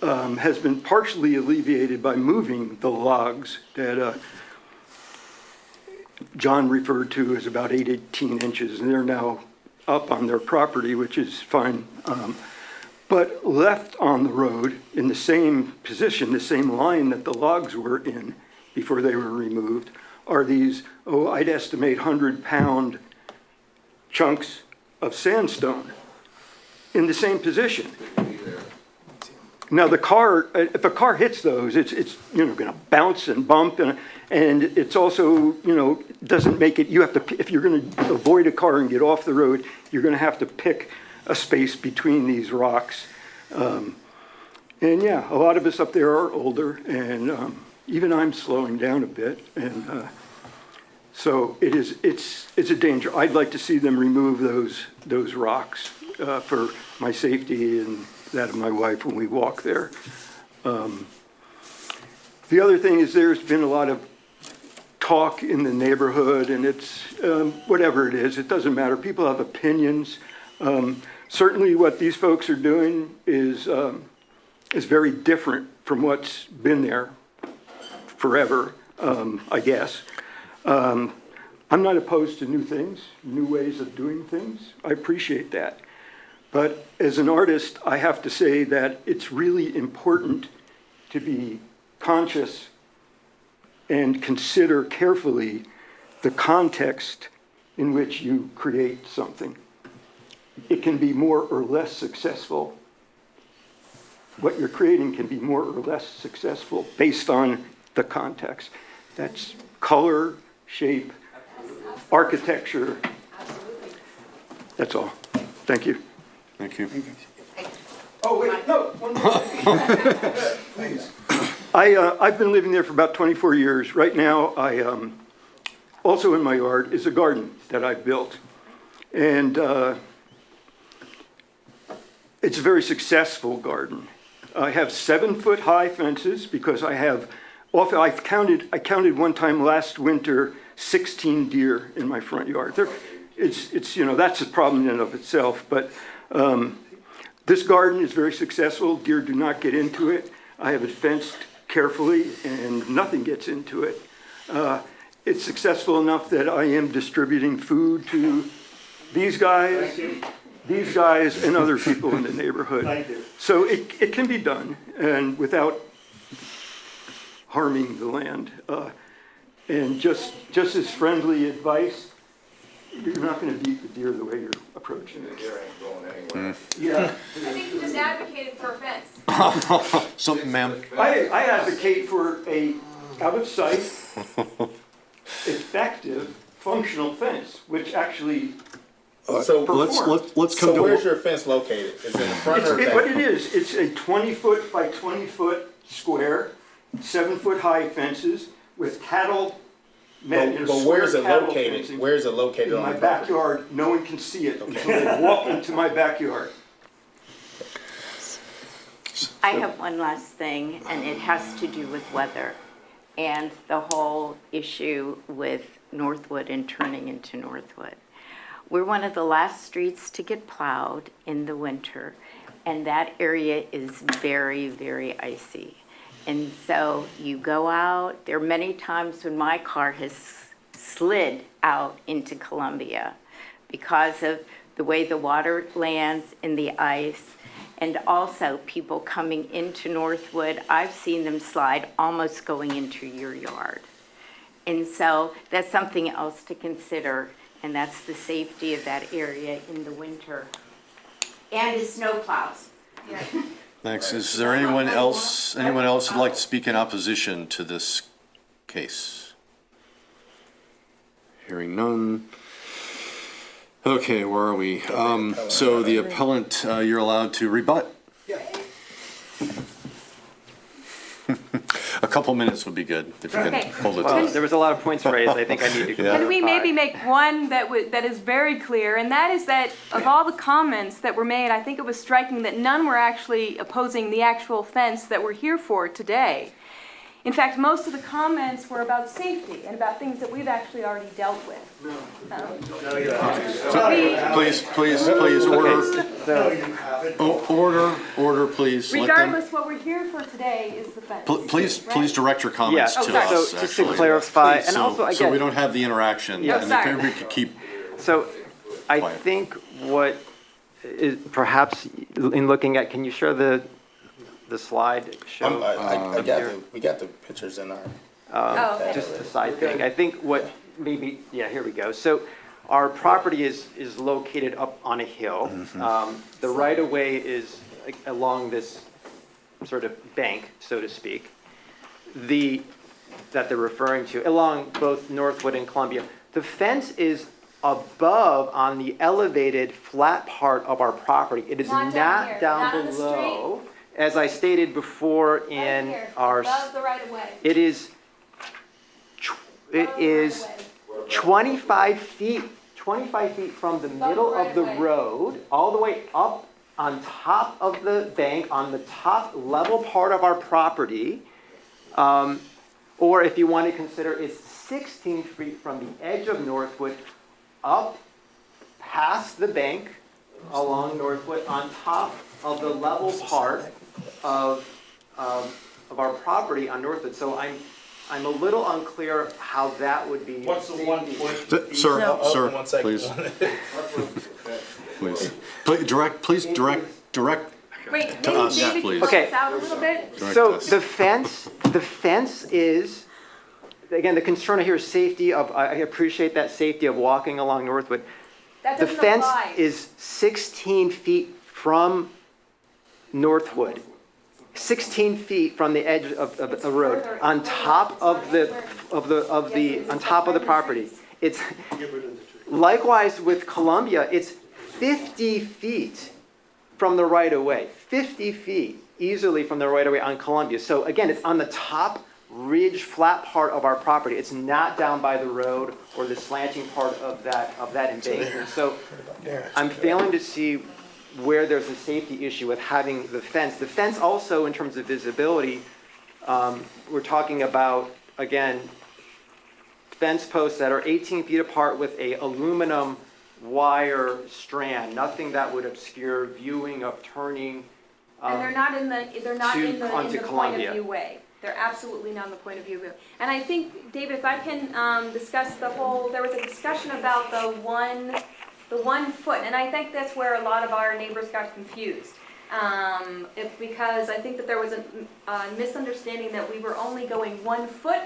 has been partially alleviated by moving the logs that John referred to as about 18 inches, and they're now up on their property, which is fine. But left on the road in the same position, the same line that the logs were in before they were removed, are these, I'd estimate 100-pound chunks of sandstone in the same position. Now the car, if a car hits those, it's going to bounce and bump, and it's also doesn't make it. You have to, if you're going to avoid a car and get off the road, you're going to have to pick a space between these rocks. And yeah, a lot of us up there are older, and even I'm slowing down a bit, and so it's a danger. I'd like to see them remove those rocks for my safety and that of my wife when we walk there. The other thing is there's been a lot of talk in the neighborhood, and it's whatever it is, it doesn't matter. People have opinions. Certainly what these folks are doing is very different from what's been there forever, I guess. I'm not opposed to new things, new ways of doing things. I appreciate that. But as an artist, I have to say that it's really important to be conscious and consider carefully the context in which you create something. It can be more or less successful. What you're creating can be more or less successful based on the context. That's color, shape, architecture. That's all. Thank you. Thank you. Oh, wait, no, one more thing. Please. I've been living there for about 24 years. Right now, also in my yard is a garden that I've built. And it's a very successful garden. I have 7-foot high fences because I counted one time last winter 16 deer in my front yard. It's that's a problem in and of itself, but this garden is very successful. Deer do not get into it. I have it fenced carefully and nothing gets into it. It's successful enough that I am distributing food to these guys, and other people in the neighborhood. So it can be done and without harming the land. And just as friendly advice, you're not going to beat the deer the way you're approaching it. Yeah. I think you just advocated for a fence. Something, ma'am. I advocate for a out-of-sight, effective, functional fence, which actually So performs. Let's come So to. where's your fence located? Is it in the front or What back? it is, it's a 20-foot by 20-foot square, 7-foot high fences with cattle. But where's it cattle located? fencing. Where's it located In on my the property? backyard, no one can see it until they walk into my backyard. I have one last thing, and it has to do with weather and the whole issue with Northwood and turning into Northwood. We're one of the last streets to get plowed in the winter, and that area is very, very icy. And so you go out, there are many times when my car has slid out into Columbia because of the way the water lands in the ice. And also people coming into Northwood, I've seen them slide almost going into your yard. And so that's something else to consider, and that's the safety of that area in the winter. And the snow plows. Thanks. Is there anyone else who'd like to speak in opposition to this case? Hearing none. Okay, where are we? So the appellant, you're allowed to rebut. A couple minutes would be good if you Okay. can hold it. Well, there was a lot of points raised. I think I need to clarify. Can we maybe make one that is very clear, and that is that of all the comments that were made, I think it was striking that none were actually opposing the actual fence that we're here for today. In fact, most of the comments were about safety and about things that we've actually already dealt with. Please, order, please. Let them- Regardless, what we're here for today is the fence. Please direct your comments Yeah, to so us, just to actually. clarify, Please, and so- also, So we again- don't have the interaction, Yeah. and sorry. if everybody could keep. So I Quiet. think what is perhaps in looking at, can you show the slide show? We got the pictures in our. Oh, okay. Just the side thing. I think what maybe, yeah, here we go. So our property is located up on a hill. The right-of-way is along this sort of bank, so to speak, that they're referring to, along both Northwood and Columbia. The fence is above on the elevated flat part of our property. It is Not not down here, down not on the below. As I stated before Right in here, our, above the right of way. it is 25 feet from the middle of the road, all the way up on top of the bank, on the top level part of our property. Or if you want to consider, it's 16 feet from the edge of Northwood up past the bank along Northwood on top of the level part of our property on Northwood. So I'm a little unclear how that would be. What's the 1 foot? Sir, Oh, sir, one second. please. please. Please direct Wait, To maybe us, David, please. can Okay. help us out a little bit? Direct So us. the fence is, again, the concern here is safety of, I appreciate that safety of walking along Northwood. That The doesn't fence apply. is 16 feet from Northwood. 16 feet from the edge of the road, further. on top of on top of the property. It's, likewise with Columbia, it's 50 feet from the right-of-way, 50 feet easily from the right-of-way on Columbia. So again, it's on the top ridge, flat part of our property. It's not down by the road or the slanting part of that embankment. So I'm failing to see where there's a safety issue with having the fence. The fence also, in terms of visibility, we're talking about, again, fence posts that are 18 feet apart with a aluminum wire strand, nothing that would obscure viewing of turning. And they're not in the onto point Columbia. of view way. They're absolutely not in the point of view. And I think, David, if I can discuss there was a discussion about the 1 foot, and I think that's where a lot of our neighbors got confused. Because I think that there was a misunderstanding that we were only going 1 foot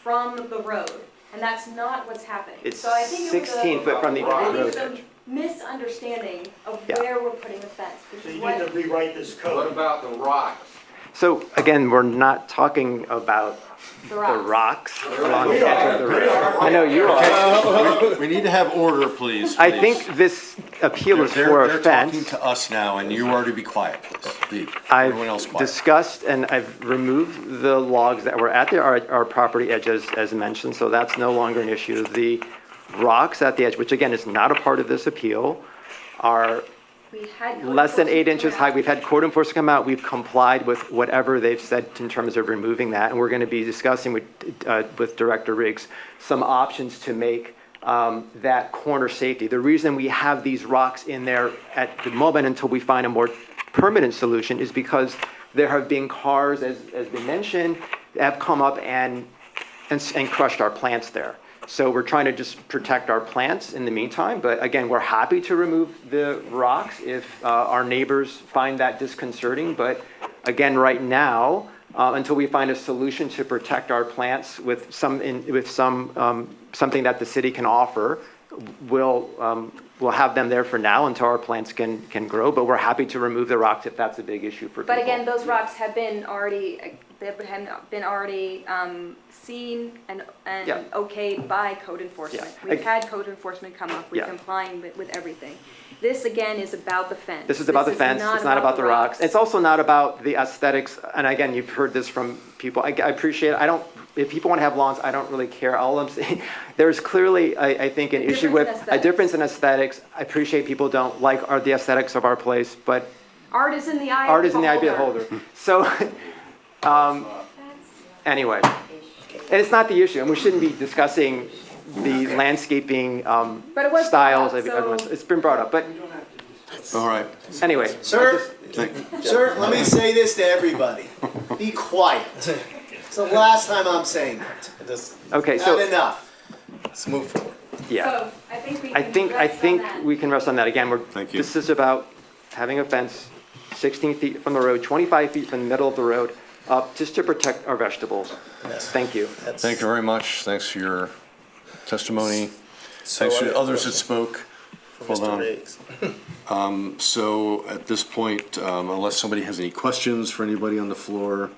from the road, and that's not what's happening. It's So I think it was 16 foot from the I think road it's a edge. misunderstanding of Yeah. where we're putting the fence, which So is you what. need to rewrite this What code. about the rocks? So again, we're not talking about The the rocks. rocks along the edge of the road. I know you are. We need to have order, please. I please. think this appeal is They're- for a They're talking fence. to us now, and you are to be quiet, please. Everyone else I've quiet. discussed and I've removed the logs that were at our property edges, as mentioned, so that's no longer an issue. The rocks at the edge, which again is not a part of this appeal, are We had less than 8 come inches out. high. We've had code enforcement come out. We've complied with whatever they've said in terms of removing that. And we're going to be discussing with Director Riggs some options to make that corner safety. The reason we have these rocks in there at the moment until we find a more permanent solution is because there have been cars, as been mentioned, that have come up and crushed our plants there. So we're trying to just protect our plants in the meantime, but again, we're happy to remove the rocks if our neighbors find that disconcerting. But again, right now, until we find a solution to protect our plants with something that the city can offer, we'll have them there for now until our plants can grow. But we're happy to remove the rocks if that's a big issue for people. But again, those rocks have been already, seen and Yeah. okayed by code enforcement. Yeah. We've had code enforcement come up, we're Yeah. complying with everything. This again is about the fence. This is about the fence, it's not about the rocks. It's also not about the aesthetics, and again, you've heard this from people, I appreciate it, if people want to have lawns, I don't really care, all I'm saying, there's clearly, I think, an issue with a difference in aesthetics. I appreciate people don't like the aesthetics of our place, but Art is in the eye art of is in the eye of the beholder. So, anyway, and it's not the issue, and we shouldn't be discussing the landscaping But it was styles, brought up, so- it's been brought up, but All right. anyway. Sir, Thank- sir, let me say this to everybody. Be quiet. It's the last time I'm saying that. Okay, Not so, enough. Let's move forward. yeah. So I think we I can think rest on that. we can rest on that. Again, Thank you. this is about having a fence 16 feet from the road, 25 feet from the middle of the road, just to protect our vegetables. Thank you. Thank you very much. Thanks for your testimony. So Thanks I to have the a others that question spoke. for Hold Mr. on. Riggs. So at this point, unless somebody has any questions for anybody on the floor,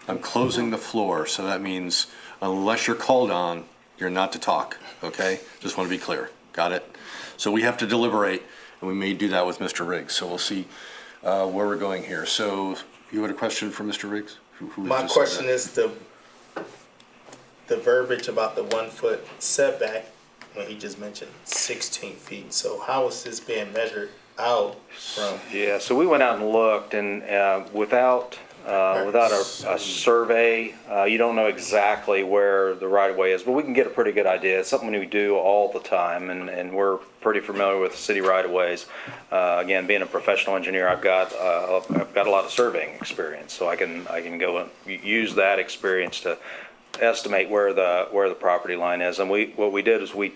I'm closing the floor. So that means unless you're called on, you're not to talk, okay? Just want to be clear. Got it? So we have to deliberate, and we may do that with Mr. Riggs. So we'll see where we're going here. So you had a question for Mr. Riggs? Who My just said question that? is the verbiage about the 1 foot setback, when he just mentioned 16 feet. So how is this being measured out from? Yeah, so we went out and looked, and without a survey, you don't know exactly where the right-of-way is, but we can get a pretty good idea. It's something we do all the time, and we're pretty familiar with city right-of-ways. Again, being a professional engineer, I've got a lot of surveying experience, so I can go and use that experience to estimate where the property line is. And what we did is we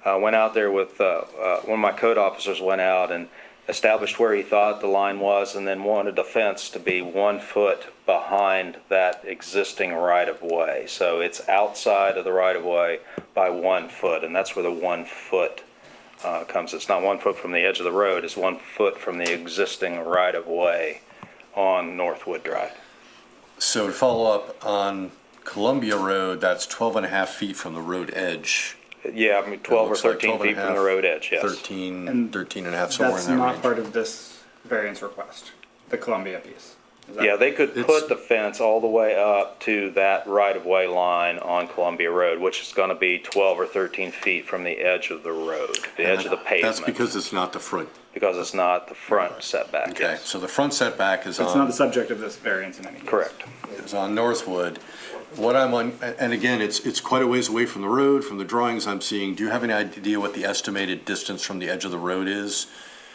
Went out there with, one of my code officers went out and established where he thought the line was, and then wanted the fence to be 1 foot behind that existing right-of-way. So it's outside of the right-of-way by 1 foot, and that's where the 1 foot comes. It's not 1 foot from the edge of the road, it's 1 foot from the existing right-of-way on Northwood Drive. So to follow up, on Columbia Road, that's 12 and a half feet from the road edge. Yeah, I mean, 12 or looks like 13 12 and a feet from the half, road edge, yes. 13 and a half, somewhere in That's that not range. part of this variance request, the Columbia piece. Is that- Yeah, they could It's- put the fence all the way up to that right-of-way line on Columbia Road, which is going to be 12 or 13 feet from the edge of the road, the edge of the pavement. That's because it's not the front. Because it's not the front setback, Okay, yes. so the front setback is It's not the on, subject of this variance in any case. Correct. is on Northwood. What I'm on, and again, it's quite a ways away from the road, from the drawings I'm seeing. Do you have any idea what the estimated distance from the edge of the road is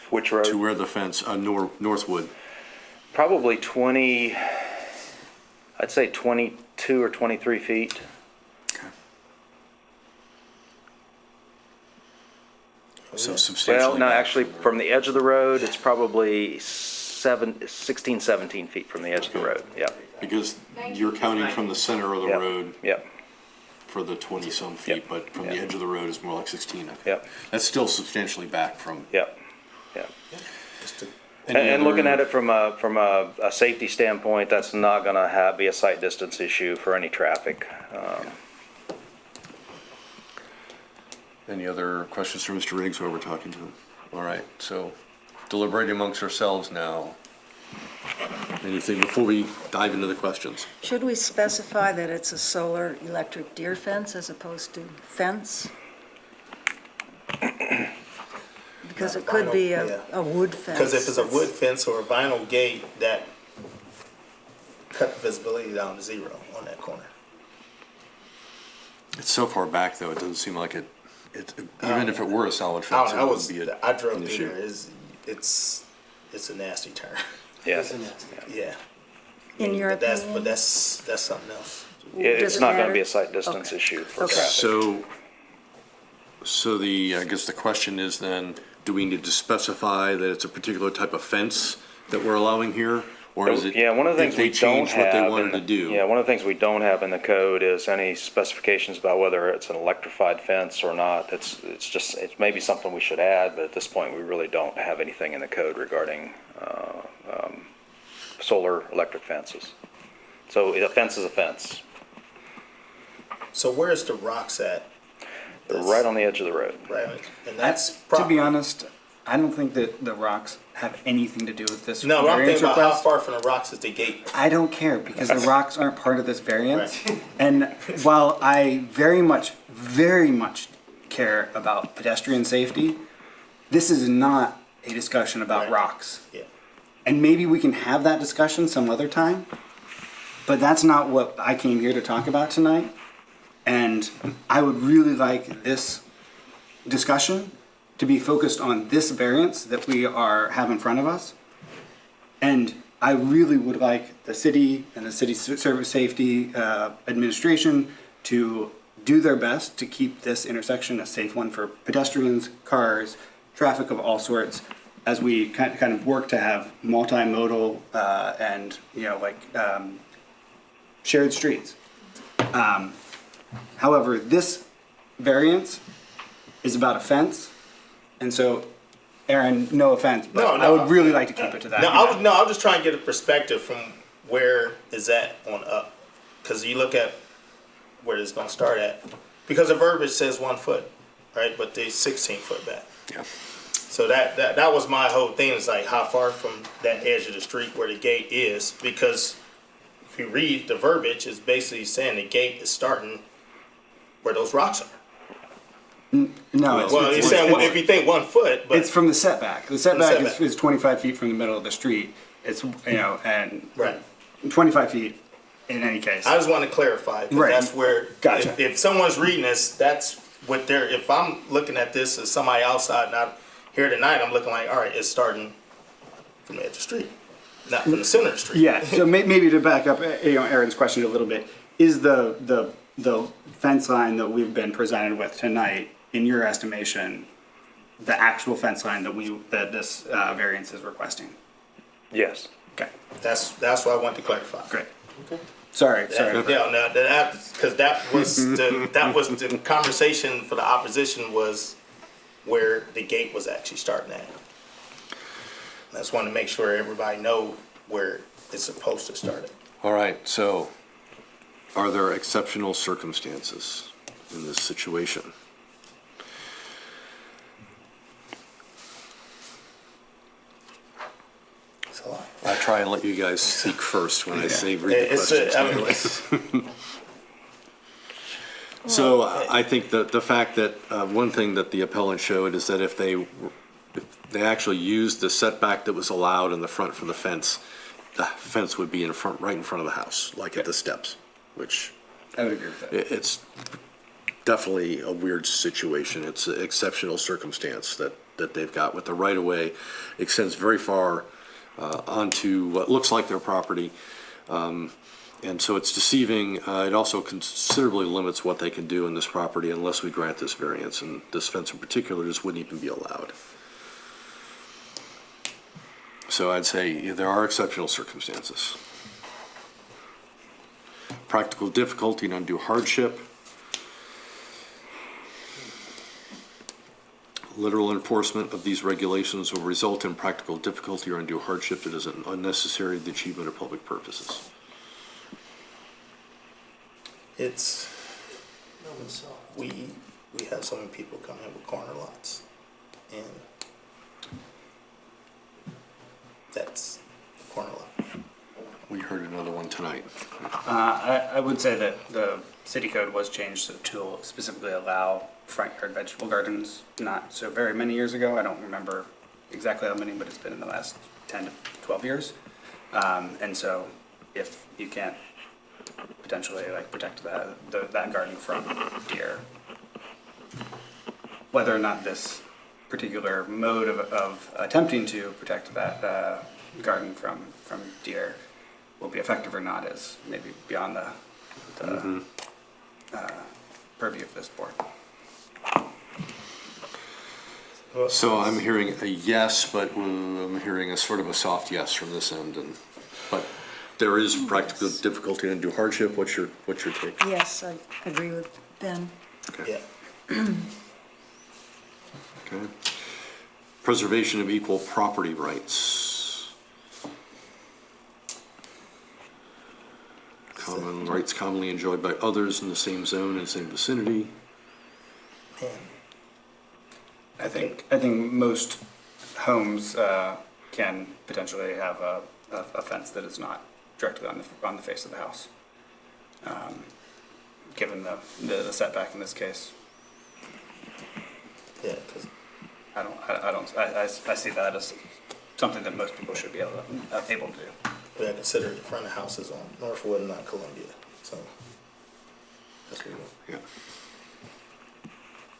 Which road? to where the fence, Northwood? Probably 20, I'd say 22 or 23 feet. So substantially. Well, no, back actually, from the road. from the edge of the road, it's probably 16, 17 feet from the edge of the road, yeah. Because you're counting from the center of the Yep. road Yep, for the 20-some feet, Yep. but from the Yep. edge of the road is more like 16. Okay. yep, That's still substantially back from. yep, yep. any And looking other- at it from a safety standpoint, that's not gonna be a sight distance issue for any traffic. Any other questions for Mr. Riggs while we're talking to him? All right, so deliberating amongst ourselves now. Anything before we dive into the questions? Should we specify that it's a solar electric deer fence as opposed to fence? Because it could be a wood fence. Because if it's a that's- wood fence or a vinyl gate, that cut the visibility down to 0 on that corner. It's so far back, though, it doesn't seem like even if it were a solid I fence, don't it know, wouldn't be I drove an through issue. there, it's a nasty turn. Yes. Yeah. In your But that's, opinion? but that's something else. It's Does it not gonna matter? be a sight distance Okay. issue for Okay. traffic. So I guess the question is then, do we need to specify that it's a particular type of fence that we're allowing here? Or is it, Yeah, one of the things if they we don't change what they have wanted in to the- do? Yeah, one of the things we don't have in the code is any specifications about whether it's an electrified fence or not. It's maybe something we should add, but at this point, we really don't have anything in the code regarding solar electric fences. So a fence is a fence. So where's the rocks at? They're right on the edge of the road. Right, and that's To be proper. honest, I don't think that the rocks have anything to do with this No, but I'm variance thinking about how request. far from the rocks is the gate? I don't care because the rocks aren't part of this variance. And while I very much care about pedestrian safety, this is not a discussion about Right. rocks. Yeah. And maybe we can have that discussion some other time, but that's not what I came here to talk about tonight. And I would really like this discussion to be focused on this variance that we have in front of us. And I really would like the city and the city service safety administration to do their best to keep this intersection a safe one for pedestrians, cars, traffic of all sorts, as we kind of work to have multimodal and shared streets. However, this variance is about a fence, and so, Aaron, no offense, but No, I would really like to keep it to that. No, I was just trying to get a perspective from where is that on up. Because you look at where it's gonna start at. Because the verbiage says 1 foot, right, but they 16 foot back. Yeah. So that was my whole thing, is like how far from that edge of the street where the gate is, because if you read the verbiage, it's basically saying the gate is starting where those rocks are. No, Well, you're saying, if you think 1 foot, but. it's from the setback. The setback setback. is 25 feet from the middle of the street. It's, and Right. 25 feet in any case. I just want to clarify, because Right. that's where, Gotcha. if someone's reading this, that's what they're, if I'm looking at this as somebody outside, not here tonight, I'm looking like, all right, it's starting from the edge of the street, not from the center of the street. Yeah, so maybe to back up, Aaron's question a little bit, is the fence line that we've been presented with tonight in your estimation, the actual fence line that this variance is requesting? Yes. Okay, That's what I wanted to clarify. great. Sorry. Yeah, no, because that was the conversation for the opposition was where the gate was actually starting at. I just wanted to make sure everybody know where it's supposed to start at. All right, so are there exceptional circumstances in this situation? It's a lot. I try and let you guys speak first when I say read the questions. So I think that the fact that, one thing that the appellant showed is that if they actually used the setback that was allowed in the front for the fence would be right in front of the house, like at the steps, which I would agree with that. it's definitely a weird situation. It's an exceptional circumstance that they've got with the right-of-way extends very far onto what looks like their property. And so it's deceiving. It also considerably limits what they can do in this property unless we grant this variance, and this fence in particular just wouldn't even be allowed. So I'd say there are exceptional circumstances. Practical difficulty and undue hardship. Literal enforcement of these regulations will result in practical difficulty or undue hardship that is unnecessary to the achievement of public purposes. It's, we have so many people come in with corner lots, and that's the corner lot. We heard another one tonight. I would say that the city code was changed to specifically allow front yard vegetable gardens not so very many years ago. I don't remember exactly how many, but it's been in the last 10 to 12 years. And so if you can't potentially like protect that garden from deer, whether or not this particular mode of attempting to protect that garden from deer will be effective or not is maybe beyond the purview of this board. So I'm hearing a yes, but I'm hearing a sort of a soft yes from this end, but there is practical difficulty and undue hardship. What's your take? Yes, I agree with Ben. Okay. Yeah. Okay. Preservation of equal property rights. Common rights commonly enjoyed by others in the same zone and same vicinity. Man. I think most homes can potentially have a fence that is not directly on the face of the house, given the setback in this case. Yeah, because I see that as something that most people should be able to do. I consider the front of the house is on Northwood and not Columbia, so that's what we Yeah.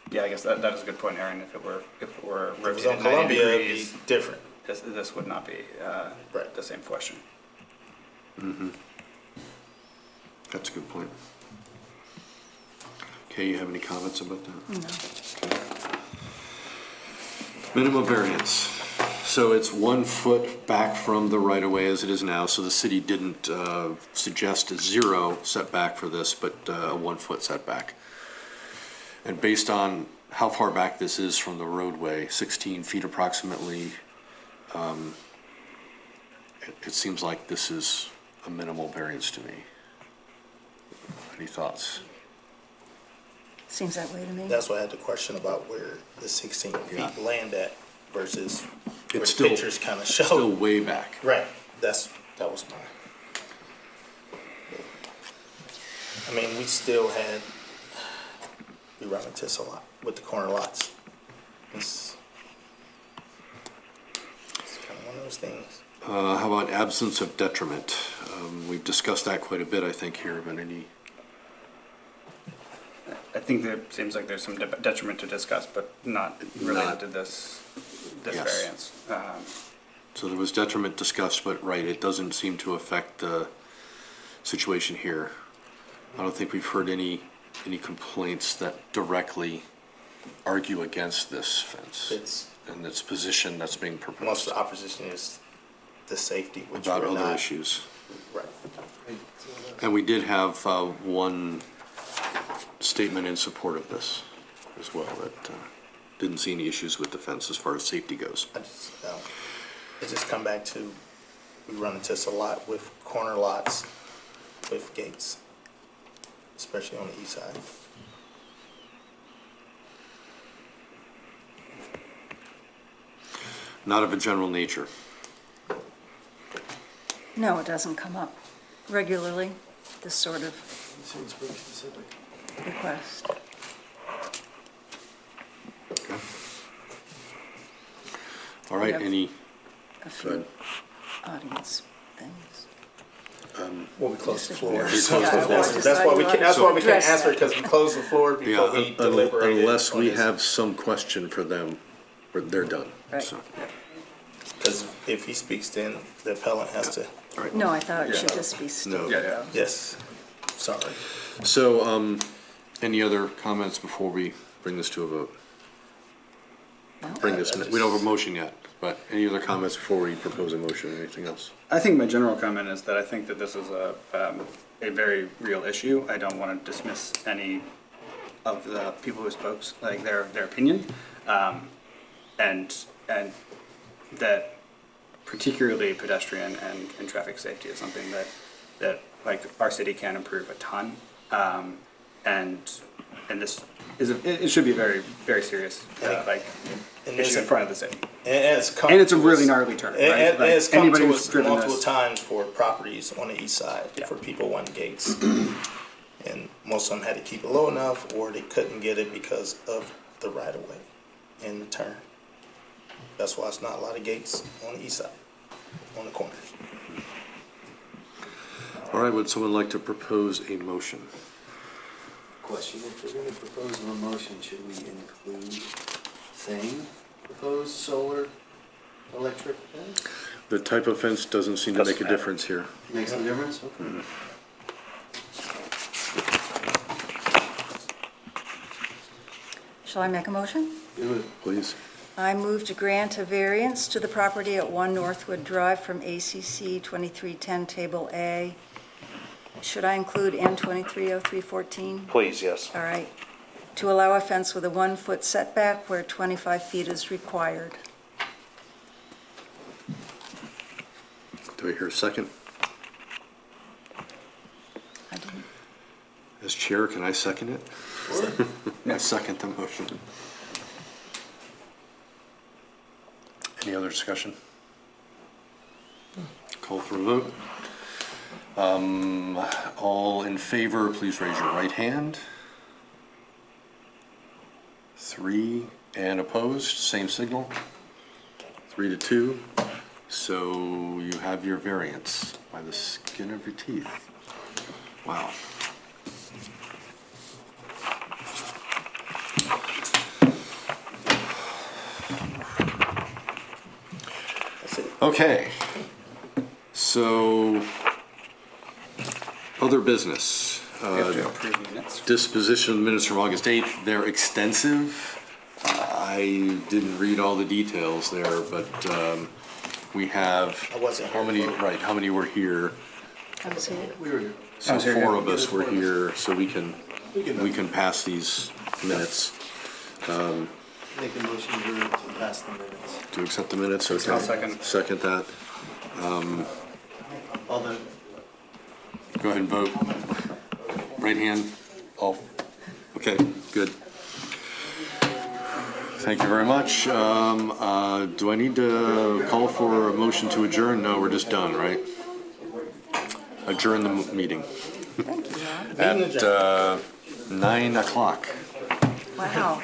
Yeah, I guess that is a good point, Aaron. If it were If it was rotated on 90 Columbia, it'd be degrees, different. this would not be Right. the same question. Mm-hmm. That's a good point. Okay, you have any comments about that? No. Okay. Minimum variance. So it's 1 foot back from the right-of-way as it is now, so the city didn't suggest a 0 setback for this, but a 1 foot setback. And based on how far back this is from the roadway, 16 feet approximately, it seems like this is a minimal variance to me. Any thoughts? Seems that way to me. That's why I had the question about where the 16 Yeah. feet land at versus where It's the still, pictures kind of show. still way back. Right, that was mine. I mean, we still we run into this a lot with the corner lots. It's kind of one of those things. How about absence of detriment? We've discussed that quite a bit, I think, here, but any, I think there seems like there's some detriment to discuss, but not related to this Yes. variance. So there was detriment discussed, but right, it doesn't seem to affect the situation here. I don't think we've heard any complaints that directly argue against this fence It's, and its position that's being most of proposed the opposition is the safety, which about we're other not. issues? Right. And we did have one statement in support of this as well, that didn't see any issues with the fence as far as safety goes. It just come back to, we run into this a lot with corner lots with gates, especially on the east side. Not of a general nature. No, it doesn't come up regularly, this sort of request. All right, Yep. any, A go few ahead. audience things. Well, we close the floor. We close the floor. That's why we can't, that's why we can't Address answer, that. because we close the floor before we deliberate. Unless we have some question for them, they're done. Right. So, Because if he speaks, then the appellant has to. all right. No, I thought it should just be stated. No. Yes, sorry. So, any other comments before we bring this to a vote? We don't have a motion yet, but any other comments before we propose a motion, anything else? I think my general comment is that I think that this is a very real issue. I don't want to dismiss any of the people who spoke, like their opinion, and that particularly pedestrian and traffic safety is something that like our city can improve a ton, and this is it should be a very, very serious issue in front of the city. And And it's a really gnarly turn, right? And Like, it's come anybody to who's us driven multiple this- times for properties on the east side, Yeah. for people wanting gates. And most of them had to keep it low enough, or they couldn't get it because of the right of way and the turn. That's why it's not a lot of gates on the east side, on the corner. All right, would someone like to propose a motion? Question, if we're gonna propose a motion, should we include saying proposed solar electric fence? The type of fence doesn't seem to make a Doesn't matter. difference here. Makes no difference? Okay. Shall I make a motion? Do it. Please. I move to grant a variance to the property at 1 Northwood Drive from ACC 2310 Table A. Should I include M230314? Please, yes. All right. To allow a fence with a 1-foot setback where 25 feet is required. Do I hear a second? I didn't. As chair, can I second it? I second the motion. Any other discussion? Call for a vote. All in favor, please raise your right hand. 3, and opposed, same signal. 3 to 2. So you have your variance by the skin of your teeth. Wow. Okay, so, other business. We have to approve minutes. Disposition of minutes from August 8th, they're extensive. I didn't read all the details there, but we have, I wasn't how here. many, right, how many were here? I was here. We were here. So was here, 4 yeah. of us were here, so we can pass these minutes. Make a motion to pass the minutes. To accept the minutes, okay? I'll second. Second that. All the, Go ahead and vote. Right hand, all. Okay, good. Thank you very much. Do I need to call for a motion to adjourn? No, we're just done, right? Adjourn the meeting Thank you, Rob. at 9 o'clock. Wow.